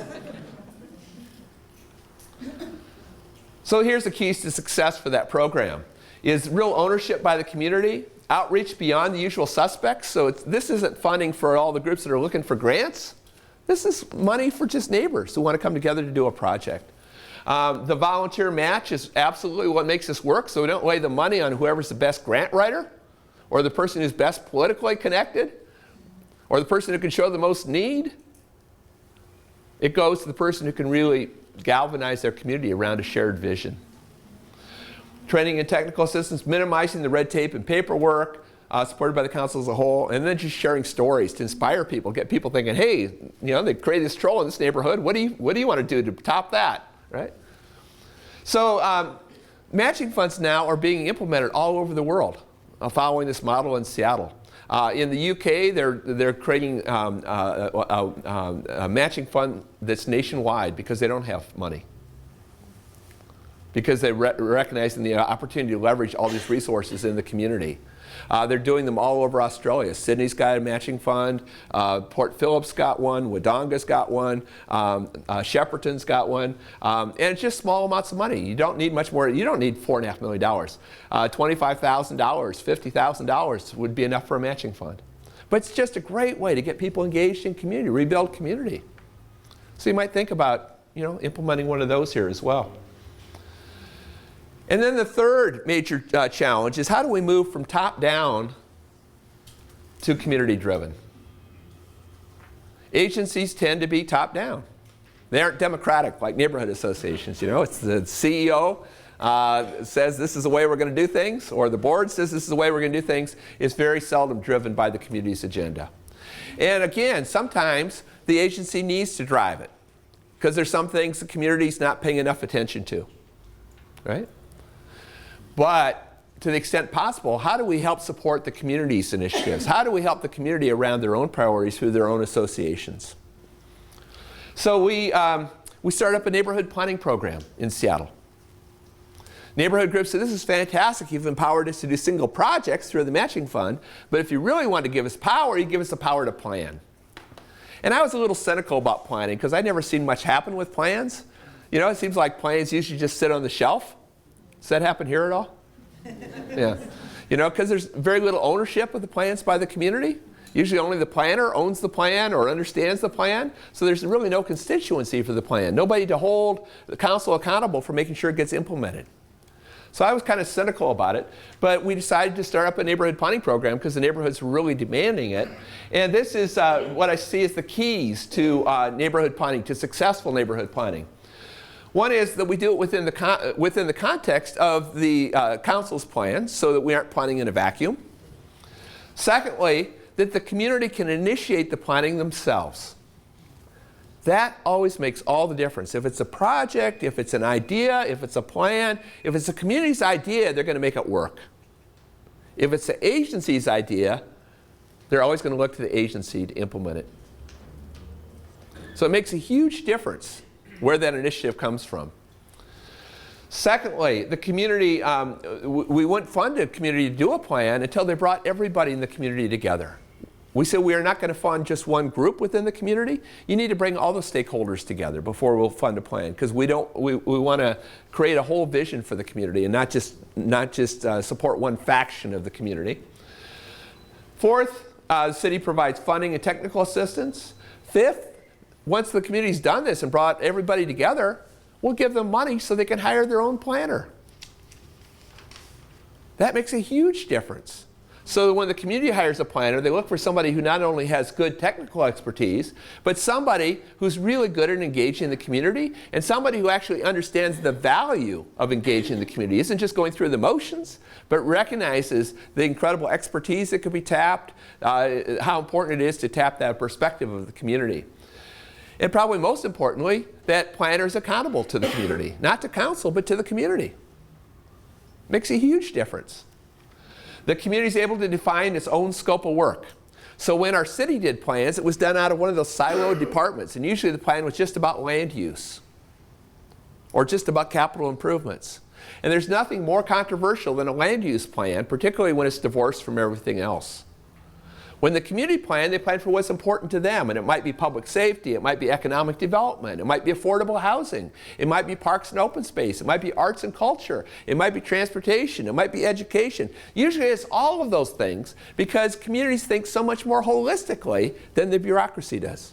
So here's the keys to success for that program. Is real ownership by the community, outreach beyond the usual suspects. So this isn't funding for all the groups that are looking for grants. This is money for just neighbors who want to come together to do a project. The volunteer match is absolutely what makes this work, so we don't lay the money on whoever's the best grant writer, or the person who's best politically connected, or the person who can show the most need. It goes to the person who can really galvanize their community around a shared vision. Training and technical assistance, minimizing the red tape and paperwork, supported by the council as a whole, and then just sharing stories to inspire people, get people thinking, hey, you know, they created this troll in this neighborhood. What do you want to do to top that, right? So matching funds now are being implemented all over the world, following this model in Seattle. In the UK, they're creating a matching fund that's nationwide because they don't have money. Because they recognize the opportunity to leverage all these resources in the community. They're doing them all over Australia. Sydney's got a matching fund. Port Phillip's got one. Wodonga's got one. Shepparton's got one. And it's just small amounts of money. You don't need much more. You don't need $4.5 million. $25,000, $50,000 would be enough for a matching fund. But it's just a great way to get people engaged in community, rebuild community. So you might think about, you know, implementing one of those here as well. And then the third major challenge is how do we move from top down to community driven? Agencies tend to be top down. They aren't democratic like neighborhood associations. You know, it's the CEO says this is the way we're going to do things, or the board says this is the way we're going to do things. It's very seldom driven by the community's agenda. And again, sometimes the agency needs to drive it because there's some things the community's not paying enough attention to, right? But to the extent possible, how do we help support the community's initiatives? How do we help the community around their own priorities through their own associations? So we started up a neighborhood planning program in Seattle. Neighborhood groups said, this is fantastic. You've empowered us to do single projects through the matching fund. But if you really want to give us power, you give us the power to plan. And I was a little cynical about planning because I'd never seen much happen with plans. You know, it seems like plans usually just sit on the shelf. Does that happen here at all? Yeah. You know, because there's very little ownership of the plans by the community. Usually only the planner owns the plan or understands the plan. So there's really no constituency for the plan. Nobody to hold the council accountable for making sure it gets implemented. So I was kind of cynical about it. But we decided to start up a neighborhood planning program because the neighborhood's really demanding it. And this is what I see as the keys to neighborhood planning, to successful neighborhood planning. One is that we do it within the context of the council's plan so that we aren't planning in a vacuum. Secondly, that the community can initiate the planning themselves. That always makes all the difference. If it's a project, if it's an idea, if it's a plan, if it's the community's idea, they're going to make it work. If it's the agency's idea, they're always going to look to the agency to implement it. So it makes a huge difference where that initiative comes from. Secondly, the community, we wouldn't fund a community to do a plan until they brought everybody in the community together. We said we are not going to fund just one group within the community. You need to bring all the stakeholders together before we'll fund a plan, because we want to create a whole vision for the community and not just support one faction of the community. Fourth, the city provides funding and technical assistance. Fifth, once the community's done this and brought everybody together, we'll give them money so they can hire their own planner. That makes a huge difference. So when the community hires a planner, they look for somebody who not only has good technical expertise, but somebody who's really good at engaging the community, and somebody who actually understands the value of engaging the community. Isn't just going through the motions, but recognizes the incredible expertise that could be tapped, how important it is to tap that perspective of the community. And probably most importantly, that planner is accountable to the community, not to council, but to the community. Makes a huge difference. The community is able to define its own scope of work. So when our city did plans, it was done out of one of those siloed departments, and usually the plan was just about land use or just about capital improvements. And there's nothing more controversial than a land use plan, particularly when it's divorced from everything else. When the community plan, they plan for what's important to them, and it might be public safety, it might be economic development, it might be affordable housing, it might be parks and open space, it might be arts and culture, it might be transportation, it might be education. Usually it's all of those things because communities think so much more holistically than the bureaucracy does.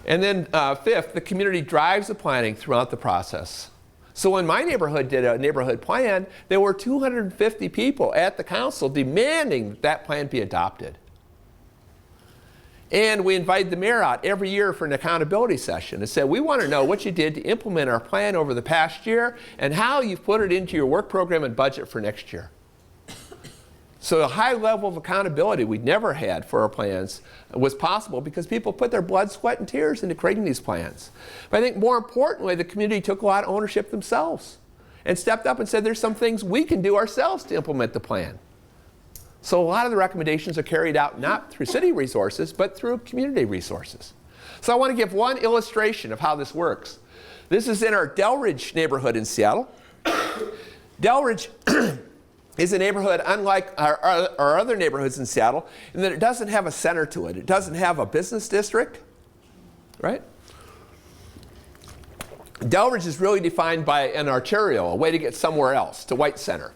And then fifth, the community drives the planning throughout the process. So when my neighborhood did a neighborhood plan, there were 250 people at the council demanding that plan be adopted. And we invited the mayor out every year for an accountability session and said, we want to know what you did to implement our plan over the past year and how you've put it into your work program and budget for next year. So a high level of accountability we'd never had for our plans was possible because people put their blood, sweat, and tears into creating these plans. But I think more importantly, the community took a lot of ownership themselves and stepped up and said there's some things we can do ourselves to implement the plan. So a lot of the recommendations are carried out not through city resources, but through community resources. So I want to give one illustration of how this works. This is in our Delridge neighborhood in Seattle. Delridge is a neighborhood unlike our other neighborhoods in Seattle in that it doesn't have a center to it. It doesn't have a business district, right? Delridge is really defined by an arterial, a way to get somewhere else, to White Center.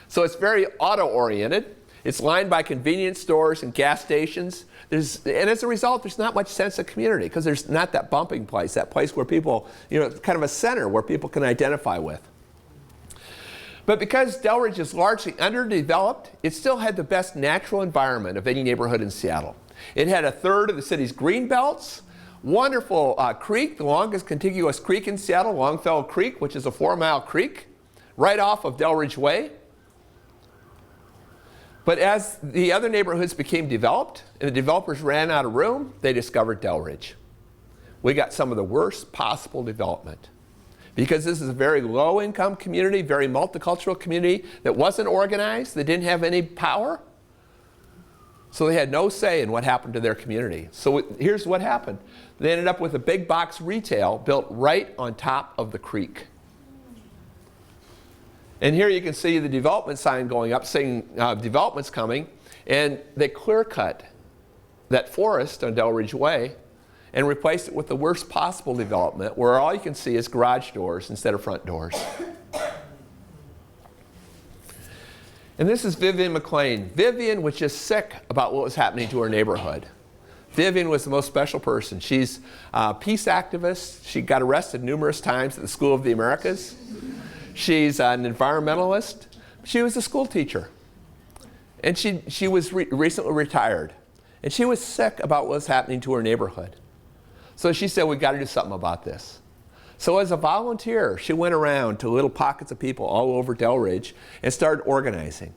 So it's very auto-oriented. It's lined by convenience stores and gas stations. And as a result, there's not much sense of community because there's not that bumping place, that place where people, kind of a center where people can identify with. But because Delridge is largely underdeveloped, it still had the best natural environment of any neighborhood in Seattle. It had a third of the city's green belts, wonderful creek, the longest contiguous creek in Seattle, Longfellow Creek, which is a 4-mile creek, right off of Delridge Way. But as the other neighborhoods became developed and the developers ran out of room, they discovered Delridge. We got some of the worst possible development. Because this is a very low-income community, very multicultural community that wasn't organized, that didn't have any power. So they had no say in what happened to their community. So here's what happened. They ended up with a big box retail built right on top of the creek. And here you can see the development sign going up saying development's coming. And they clear-cut that forest on Delridge Way and replaced it with the worst possible development where all you can see is garage doors instead of front doors. And this is Vivian McLean. Vivian was just sick about what was happening to her neighborhood. Vivian was the most special person. She's a peace activist. She got arrested numerous times at the School of the Americas. She's an environmentalist. She was a school teacher. And she was recently retired. And she was sick about what was happening to her neighborhood. So she said, we've got to do something about this. So as a volunteer, she went around to little pockets of people all over Delridge and started organizing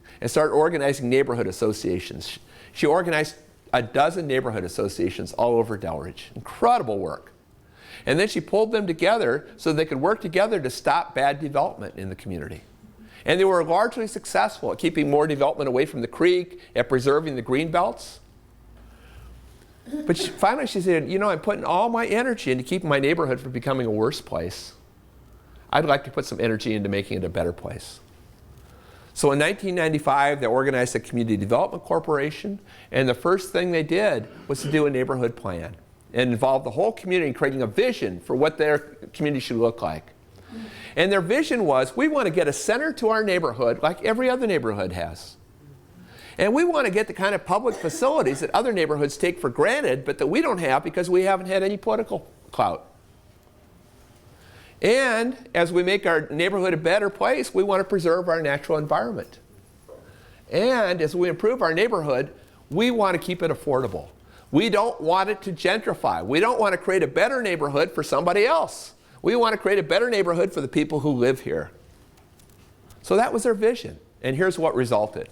neighborhood associations. She organized a dozen neighborhood associations all over Delridge. Incredible work. And then she pulled them together so they could work together to stop bad development in the community. And they were largely successful at keeping more development away from the creek, at preserving the green belts. But finally she said, you know, I'm putting all my energy into keeping my neighborhood from becoming a worse place. I'd like to put some energy into making it a better place. So in 1995, they organized a community development corporation, and the first thing they did was to do a neighborhood plan and involve the whole community in creating a vision for what their community should look like. And their vision was, we want to get a center to our neighborhood like every other neighborhood has. And we want to get the kind of public facilities that other neighborhoods take for granted, but that we don't have because we haven't had any political clout. And as we make our neighborhood a better place, we want to preserve our natural environment. And as we improve our neighborhood, we want to keep it affordable. We don't want it to gentrify. We don't want to create a better neighborhood for somebody else. We want to create a better neighborhood for the people who live here. So that was their vision. And here's what resulted.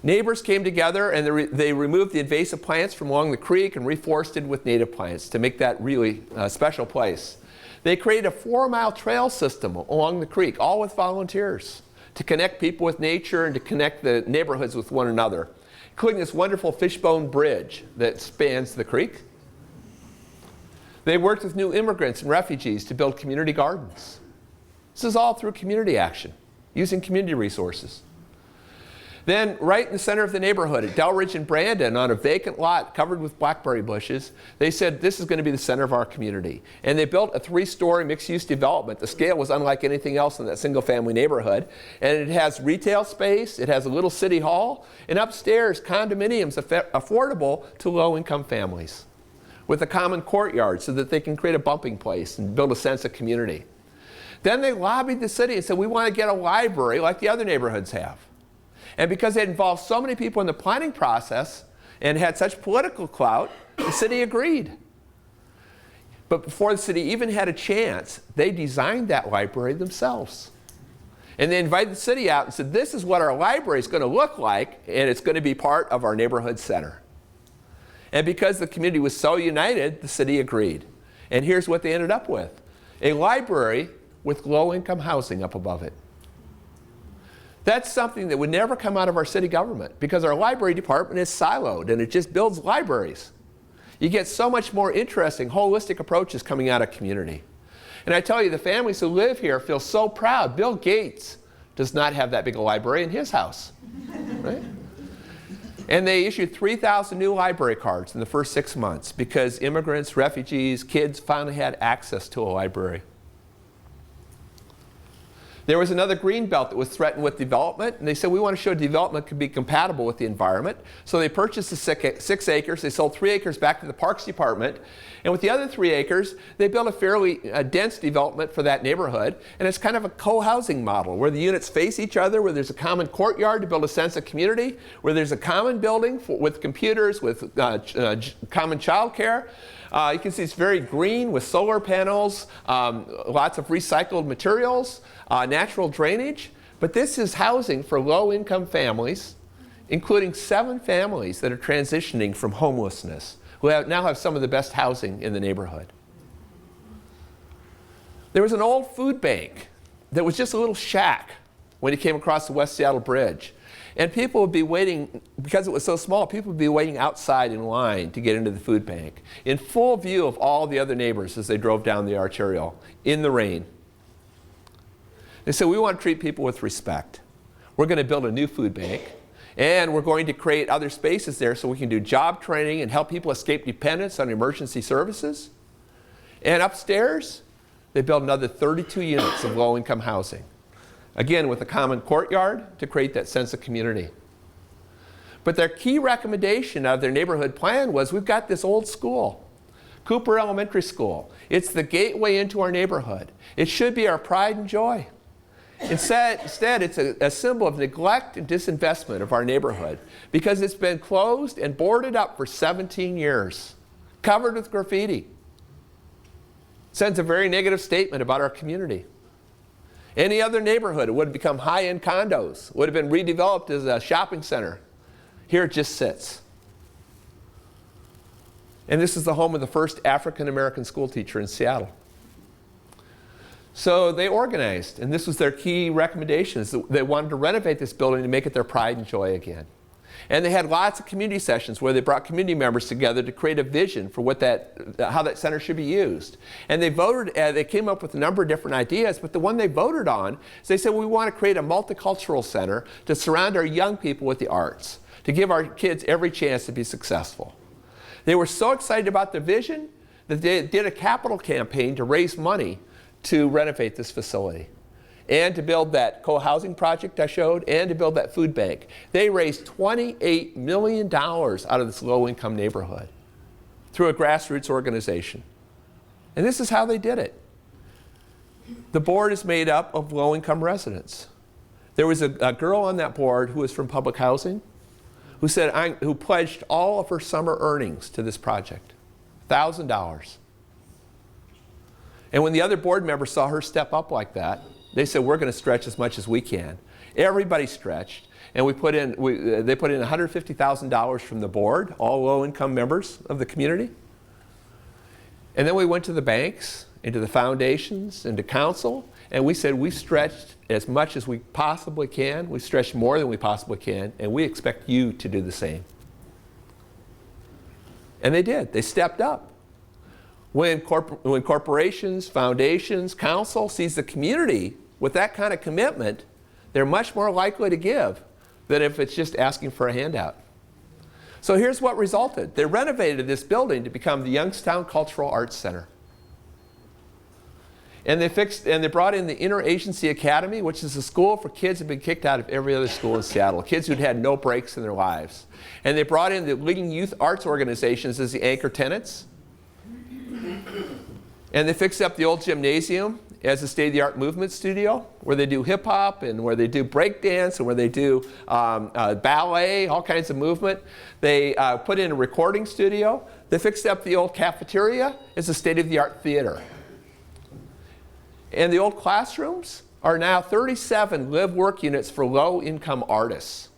Neighbors came together and they removed the invasive plants from along the creek and reforested with native plants to make that really special place. They created a 4-mile trail system along the creek, all with volunteers, to connect people with nature and to connect the neighborhoods with one another, including this wonderful fishbone bridge that spans the creek. They worked with new immigrants and refugees to build community gardens. This is all through community action, using community resources. Then, right in the center of the neighborhood, at Delridge and Brandon, on a vacant lot covered with blackberry bushes, they said, this is going to be the center of our community. And they built a 3-story mixed-use development. The scale was unlike anything else in that single-family neighborhood. And it has retail space, it has a little city hall, and upstairs, condominiums affordable to low-income families, with a common courtyard so that they can create a bumping place and build a sense of community. Then they lobbied the city and said, we want to get a library like the other neighborhoods have. And because it involved so many people in the planning process and had such political clout, the city agreed. But before the city even had a chance, they designed that library themselves. And they invited the city out and said, this is what our library is going to look like, and it's going to be part of our neighborhood center. And because the community was so united, the city agreed. And here's what they ended up with: a library with low-income housing up above it. That's something that would never come out of our city government, because our library department is siloed and it just builds libraries. You get so much more interesting, holistic approaches coming out of community. And I tell you, the families who live here feel so proud. Bill Gates does not have that big a library in his house, right? And they issued 3,000 new library cards in the first 6 months because immigrants, refugees, kids finally had access to a library. There was another green belt that was threatened with development, and they said, we want to show development could be compatible with the environment. So they purchased the 6 acres. They sold 3 acres back to the Parks Department. And with the other 3 acres, they built a fairly dense development for that neighborhood. And it's kind of a co-housing model where the units face each other, where there's a common courtyard to build a sense of community, where there's a common building with computers, with common child care. You can see it's very green with solar panels, lots of recycled materials, natural drainage. But this is housing for low-income families, including 7 families that are transitioning from homelessness, who now have some of the best housing in the neighborhood. There was an old food bank that was just a little shack when you came across the West Seattle Bridge. And people would be waiting, because it was so small, people would be waiting outside in line to get into the food bank, in full view of all the other neighbors as they drove down the arterial in the rain. They said, we want to treat people with respect. We're going to build a new food bank, and we're going to create other spaces there so we can do job training and help people escape dependence on emergency services. And upstairs, they built another 32 units of low-income housing. Again, with a common courtyard to create that sense of community. But their key recommendation of their neighborhood plan was, we've got this old school, Cooper Elementary School. It's the gateway into our neighborhood. It should be our pride and joy. Instead it's a symbol of neglect and disinvestment of our neighborhood, because it's been closed and boarded up for 17 years, covered with graffiti. Sends a very negative statement about our community. Any other neighborhood, it would have become high-end condos, would have been redeveloped as a shopping center. Here it just sits. And this is the home of the first African-American school teacher in Seattle. So they organized, and this was their key recommendations. They wanted to renovate this building to make it their pride and joy again. And they had lots of community sessions where they brought community members together to create a vision for how that center should be used. And they voted, they came up with a number of different ideas, but the one they voted on is they said, we want to create a multicultural center to surround our young people with the arts, to give our kids every chance to be successful. They were so excited about the vision that they did a capital campaign to raise money to renovate this facility and to build that co-housing project I showed and to build that food bank. They raised $28 million out of this low-income neighborhood through a grassroots organization. And this is how they did it. The board is made up of low-income residents. There was a girl on that board who was from public housing who pledged all of her summer earnings to this project, $1,000. And when the other board members saw her step up like that, they said, we're going to stretch as much as we can. Everybody stretched, and they put in $150,000 from the board, all low-income members of the community. And then we went to the banks, into the foundations, into council, and we said, we stretched as much as we possibly can. We stretched more than we possibly can, and we expect you to do the same. And they did. They stepped up. When corporations, foundations, council sees the community with that kind of commitment, they're much more likely to give than if it's just asking for a handout. So here's what resulted. They renovated this building to become the Youngstown Cultural Arts Center. And they brought in the Interagency Academy, which is a school for kids who had been kicked out of every other school in Seattle, kids who'd had no breaks in their lives. And they brought in the leading youth arts organizations as the anchor tenants. And they fixed up the old gymnasium as a state-of-the-art movement studio where they do hip-hop and where they do breakdance and where they do ballet, all kinds of movement. They put in a recording studio. They fixed up the old cafeteria as a state-of-the-art theater. And the old classrooms are now 37 live-work units for low-income artists.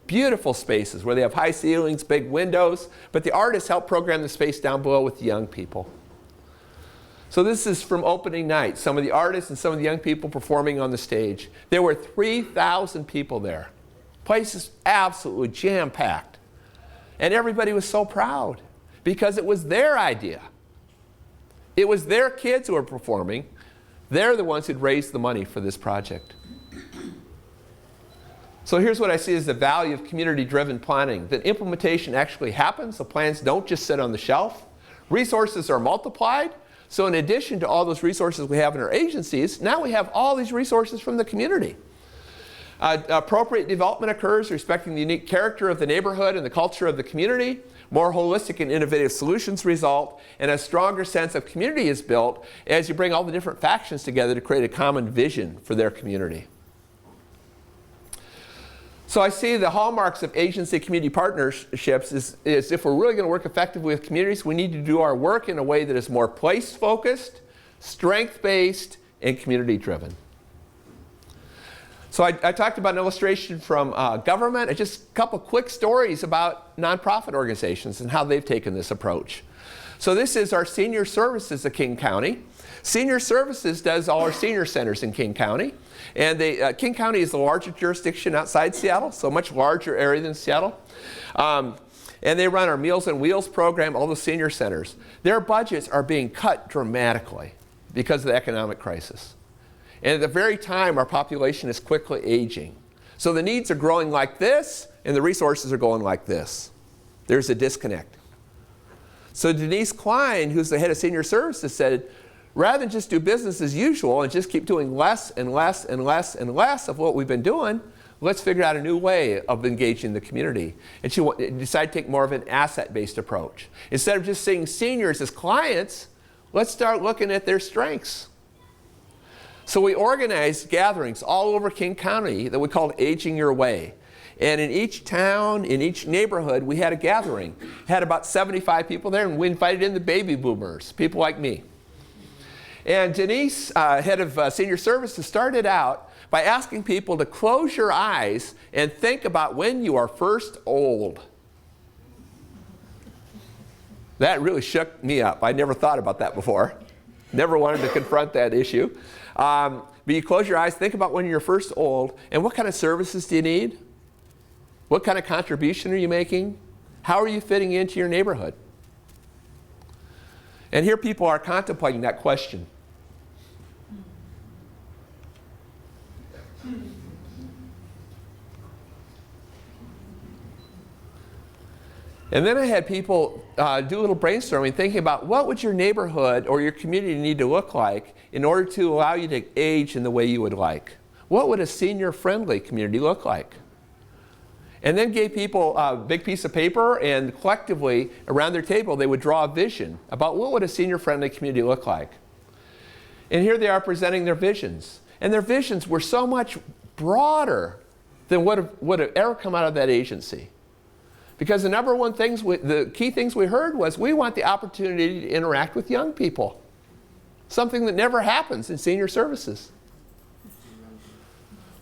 Beautiful spaces where they have high ceilings, big windows, but the artists help program the space down below with the young people. So this is from opening night, some of the artists and some of the young people performing on the stage. There were 3,000 people there. Place is absolutely jam-packed. And everybody was so proud because it was their idea. It was their kids who were performing. They're the ones who'd raised the money for this project. So here's what I see as the value of community-driven planning. That implementation actually happens. The plans don't just sit on the shelf. Resources are multiplied. So in addition to all those resources we have in our agencies, now we have all these resources from the community. Appropriate development occurs respecting the unique character of the neighborhood and the culture of the community. More holistic and innovative solutions result, and a stronger sense of community is built as you bring all the different factions together to create a common vision for their community. So I see the hallmarks of agency community partnerships is if we're really going to work effectively with communities, we need to do our work in a way that is more place-focused, strength-based, and community-driven. So I talked about an illustration from government, and just a couple quick stories about nonprofit organizations and how they've taken this approach. So this is our senior services of King County. Senior Services does all our senior centers in King County. And King County is the largest jurisdiction outside Seattle, so a much larger area than Seattle. And they run our Meals on Wheels program, all the senior centers. Their budgets are being cut dramatically because of the economic crisis. And at the very time, our population is quickly aging. So the needs are growing like this, and the resources are going like this. There's a disconnect. So Denise Klein, who's the head of senior services, said, rather than just do business as usual and just keep doing less and less and less and less of what we've been doing, let's figure out a new way of engaging the community. And she decided to take more of an asset-based approach. Instead of just seeing seniors as clients, let's start looking at their strengths. So we organized gatherings all over King County that we called Aging Your Way. And in each town, in each neighborhood, we had a gathering. Had about 75 people there, and we invited in the baby boomers, people like me. And Denise, head of senior services, started out by asking people to close your eyes and think about when you are first old. That really shook me up. I never thought about that before. Never wanted to confront that issue. But you close your eyes, think about when you're first old, and what kind of services do you need? What kind of contribution are you making? How are you fitting into your neighborhood? And here people are contemplating that question. And then I had people do a little brainstorming, thinking about what would your neighborhood or your community need to look like in order to allow you to age in the way you would like. What would a senior-friendly community look like? And then gave people a big piece of paper, and collectively around their table they would draw a vision about what would a senior-friendly community look like. And here they are presenting their visions. And their visions were so much broader than what would have ever come out of that agency. Because the number one things, the key things we heard was we want the opportunity to interact with young people. Something that never happens in senior services.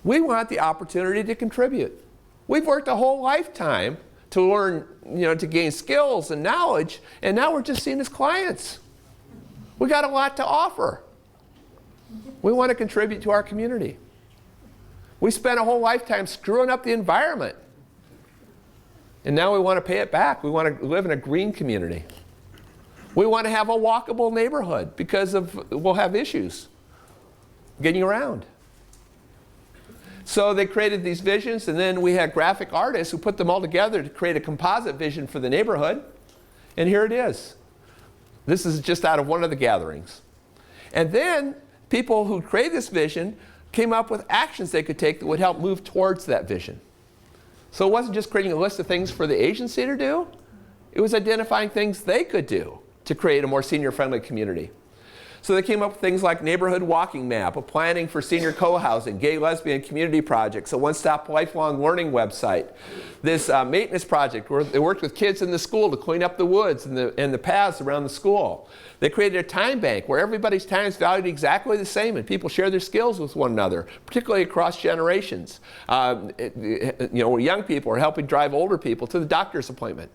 We want the opportunity to contribute. We've worked a whole lifetime to learn, to gain skills and knowledge, and now we're just seen as clients. We got a lot to offer. We want to contribute to our community. We spent a whole lifetime screwing up the environment. And now we want to pay it back. We want to live in a green community. We want to have a walkable neighborhood because we'll have issues getting around. So they created these visions, and then we had graphic artists who put them all together to create a composite vision for the neighborhood. And here it is. This is just out of one of the gatherings. And then people who created this vision came up with actions they could take that would help move towards that vision. So it wasn't just creating a list of things for the agency to do. It was identifying things they could do to create a more senior-friendly community. So they came up with things like neighborhood walking map, a planning for senior co-housing, gay, lesbian community projects, a one-stop lifelong learning website, this maintenance project where they worked with kids in the school to clean up the woods and the paths around the school. They created a time bank where everybody's time is valued exactly the same and people share their skills with one another, particularly across generations. Where young people are helping drive older people to the doctor's appointment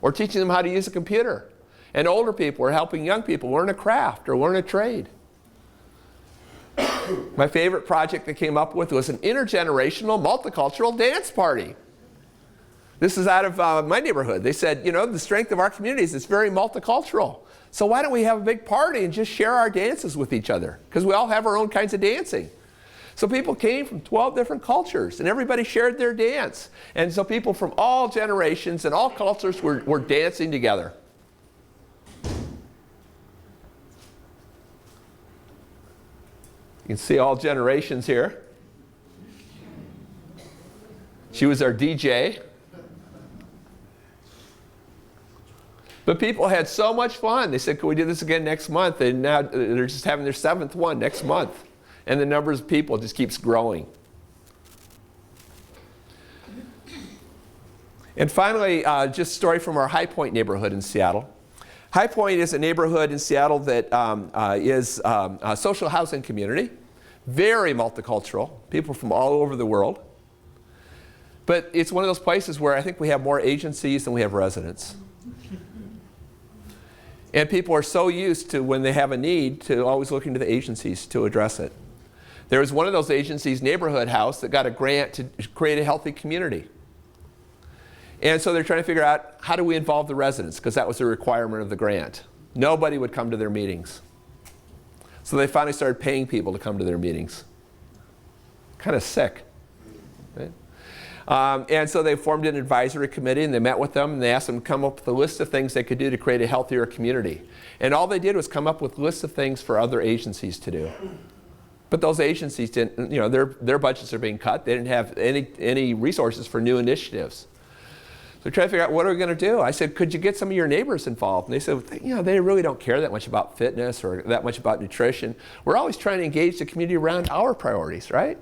or teaching them how to use a computer. And older people are helping young people learn a craft or learn a trade. My favorite project they came up with was an intergenerational multicultural dance party. This is out of my neighborhood. They said, the strength of our community is it's very multicultural. So why don't we have a big party and just share our dances with each other? Because we all have our own kinds of dancing. So people came from 12 different cultures, and everybody shared their dance. And so people from all generations and all cultures were dancing together. You can see all generations here. She was our DJ. But people had so much fun. They said, can we do this again next month? And now they're just having their 7th one next month. And the numbers of people just keeps growing. And finally, just a story from our High Point neighborhood in Seattle. High Point is a neighborhood in Seattle that is a social housing community, very multicultural, people from all over the world. But it's one of those places where I think we have more agencies than we have residents. And people are so used to, when they have a need, to always looking to the agencies to address it. There was one of those agencies, Neighborhood House, that got a grant to create a healthy community. And so they're trying to figure out, how do we involve the residents? Because that was a requirement of the grant. Nobody would come to their meetings. So they finally started paying people to come to their meetings. Kind of sick. Right? And so they formed an advisory committee, and they met with them, and they asked them to come up with a list of things they could do to create a healthier community. And all they did was come up with lists of things for other agencies to do. But those agencies didn't, their budgets are being cut. They didn't have any resources for new initiatives. So trying to figure out, what are we going to do? I said, could you get some of your neighbors involved? And they said, they really don't care that much about fitness or that much about nutrition. We're always trying to engage the community around our priorities, right?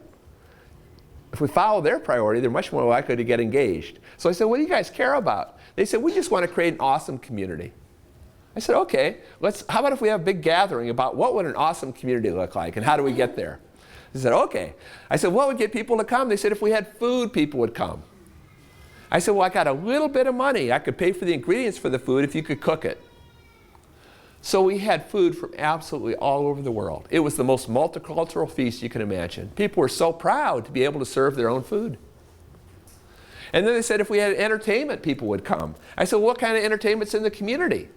If we follow their priority, they're much more likely to get engaged. So I said, what do you guys care about? They said, we just want to create an awesome community. I said, okay, how about if we have a big gathering about what would an awesome community look like and how do we get there? They said, okay. I said, what would get people to come? They said, if we had food, people would come. I said, well, I got a little bit of money. I could pay for the ingredients for the food if you could cook it. So we had food from absolutely all over the world. It was the most multicultural feast you can imagine. People were so proud to be able to serve their own food. And then they said if we had entertainment, people would come. I said, what kind of entertainment's in the community?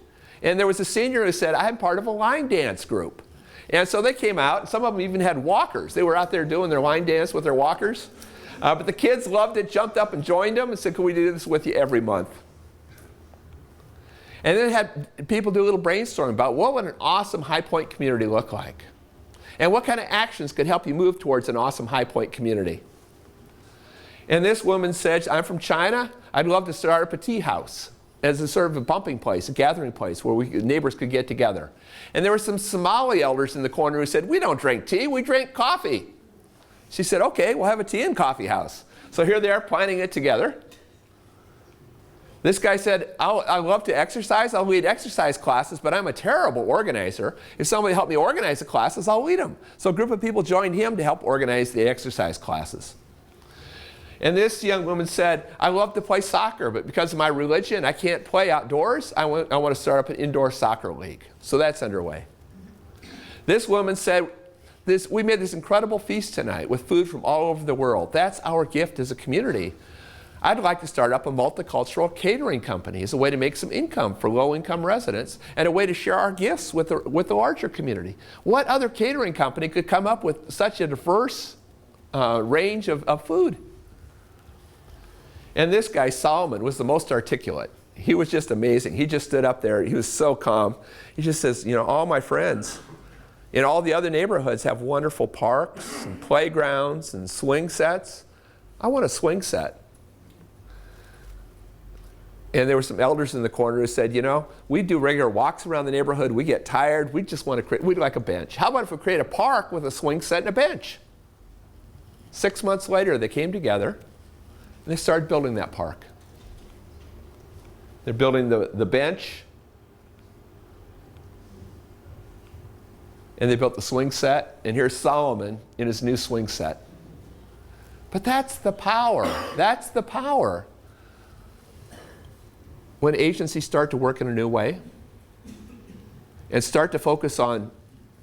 And there was a senior who said, I'm part of a line dance group. And so they came out. Some of them even had walkers. They were out there doing their line dance with their walkers. But the kids loved it, jumped up and joined them and said, can we do this with you every month? And then had people do a little brainstorming about what would an awesome High Point community look like? And what kind of actions could help you move towards an awesome High Point community? And this woman said, I'm from China. I'd love to start up a tea house as a sort of a bumping place, a gathering place where neighbors could get together. And there were some Somali elders in the corner who said, we don't drink tea, we drink coffee. She said, okay, we'll have a tea and coffee house. So here they are planning it together. This guy said, I love to exercise. I'll lead exercise classes, but I'm a terrible organizer. If somebody helped me organize the classes, I'll lead them. So a group of people joined him to help organize the exercise classes. And this young woman said, I love to play soccer, but because of my religion, I can't play outdoors. I want to start up an indoor soccer league. So that's underway. This woman said, we made this incredible feast tonight with food from all over the world. That's our gift as a community. I'd like to start up a multicultural catering company as a way to make some income for low-income residents and a way to share our gifts with the larger community. What other catering company could come up with such a diverse range of food? And this guy, Solomon, was the most articulate. He was just amazing. He just stood up there. He was so calm. He just says, you know, all my friends in all the other neighborhoods have wonderful parks and playgrounds and swing sets. I want a swing set. And there were some elders in the corner who said, you know, we do regular walks around the neighborhood. We get tired. We just want to create, we'd like a bench. How about if we create a park with a swing set and a bench? 6 months later, they came together. And they started building that park. They're building the bench. And they built the swing set. And here's Solomon in his new swing set. But that's the power. That's the power. When agencies start to work in a new way and start to focus on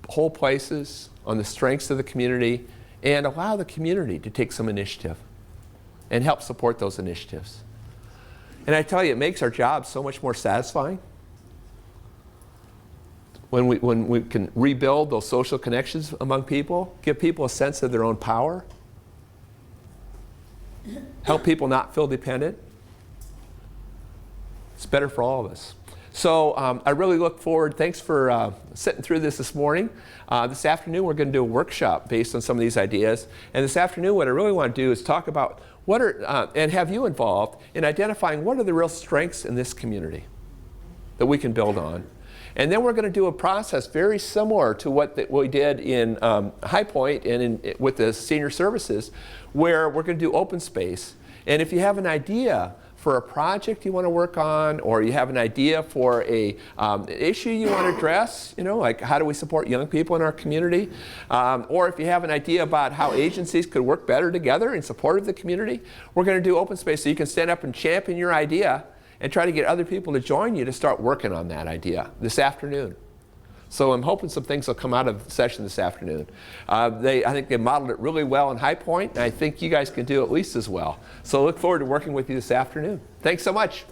whole places, on the strengths of the community, and allow the community to take some initiative and help support those initiatives. And I tell you, it makes our job so much more satisfying when we can rebuild those social connections among people, give people a sense of their own power, help people not feel dependent. It's better for all of us. So I really look forward. Thanks for sitting through this morning. This afternoon, we're going to do a workshop based on some of these ideas. And this afternoon, what I really want to do is talk about what are, and have you involved in identifying what are the real strengths in this community that we can build on. And then we're going to do a process very similar to what we did in High Point and with the senior services, where we're going to do open space. And if you have an idea for a project you want to work on, or you have an idea for an issue you want to address, you know, like how do we support young people in our community, or if you have an idea about how agencies could work better together in support of the community, we're going to do open space so you can stand up and champion your idea and try to get other people to join you to start working on that idea this afternoon. So I'm hoping some things will come out of the session this afternoon. I think they modeled it really well in High Point, and I think you guys can do at least as well. So I look forward to working with you this afternoon. Thanks so much.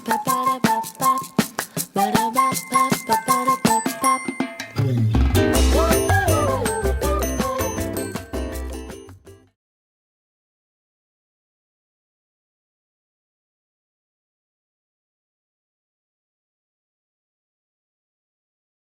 Ba ba ba ba ba.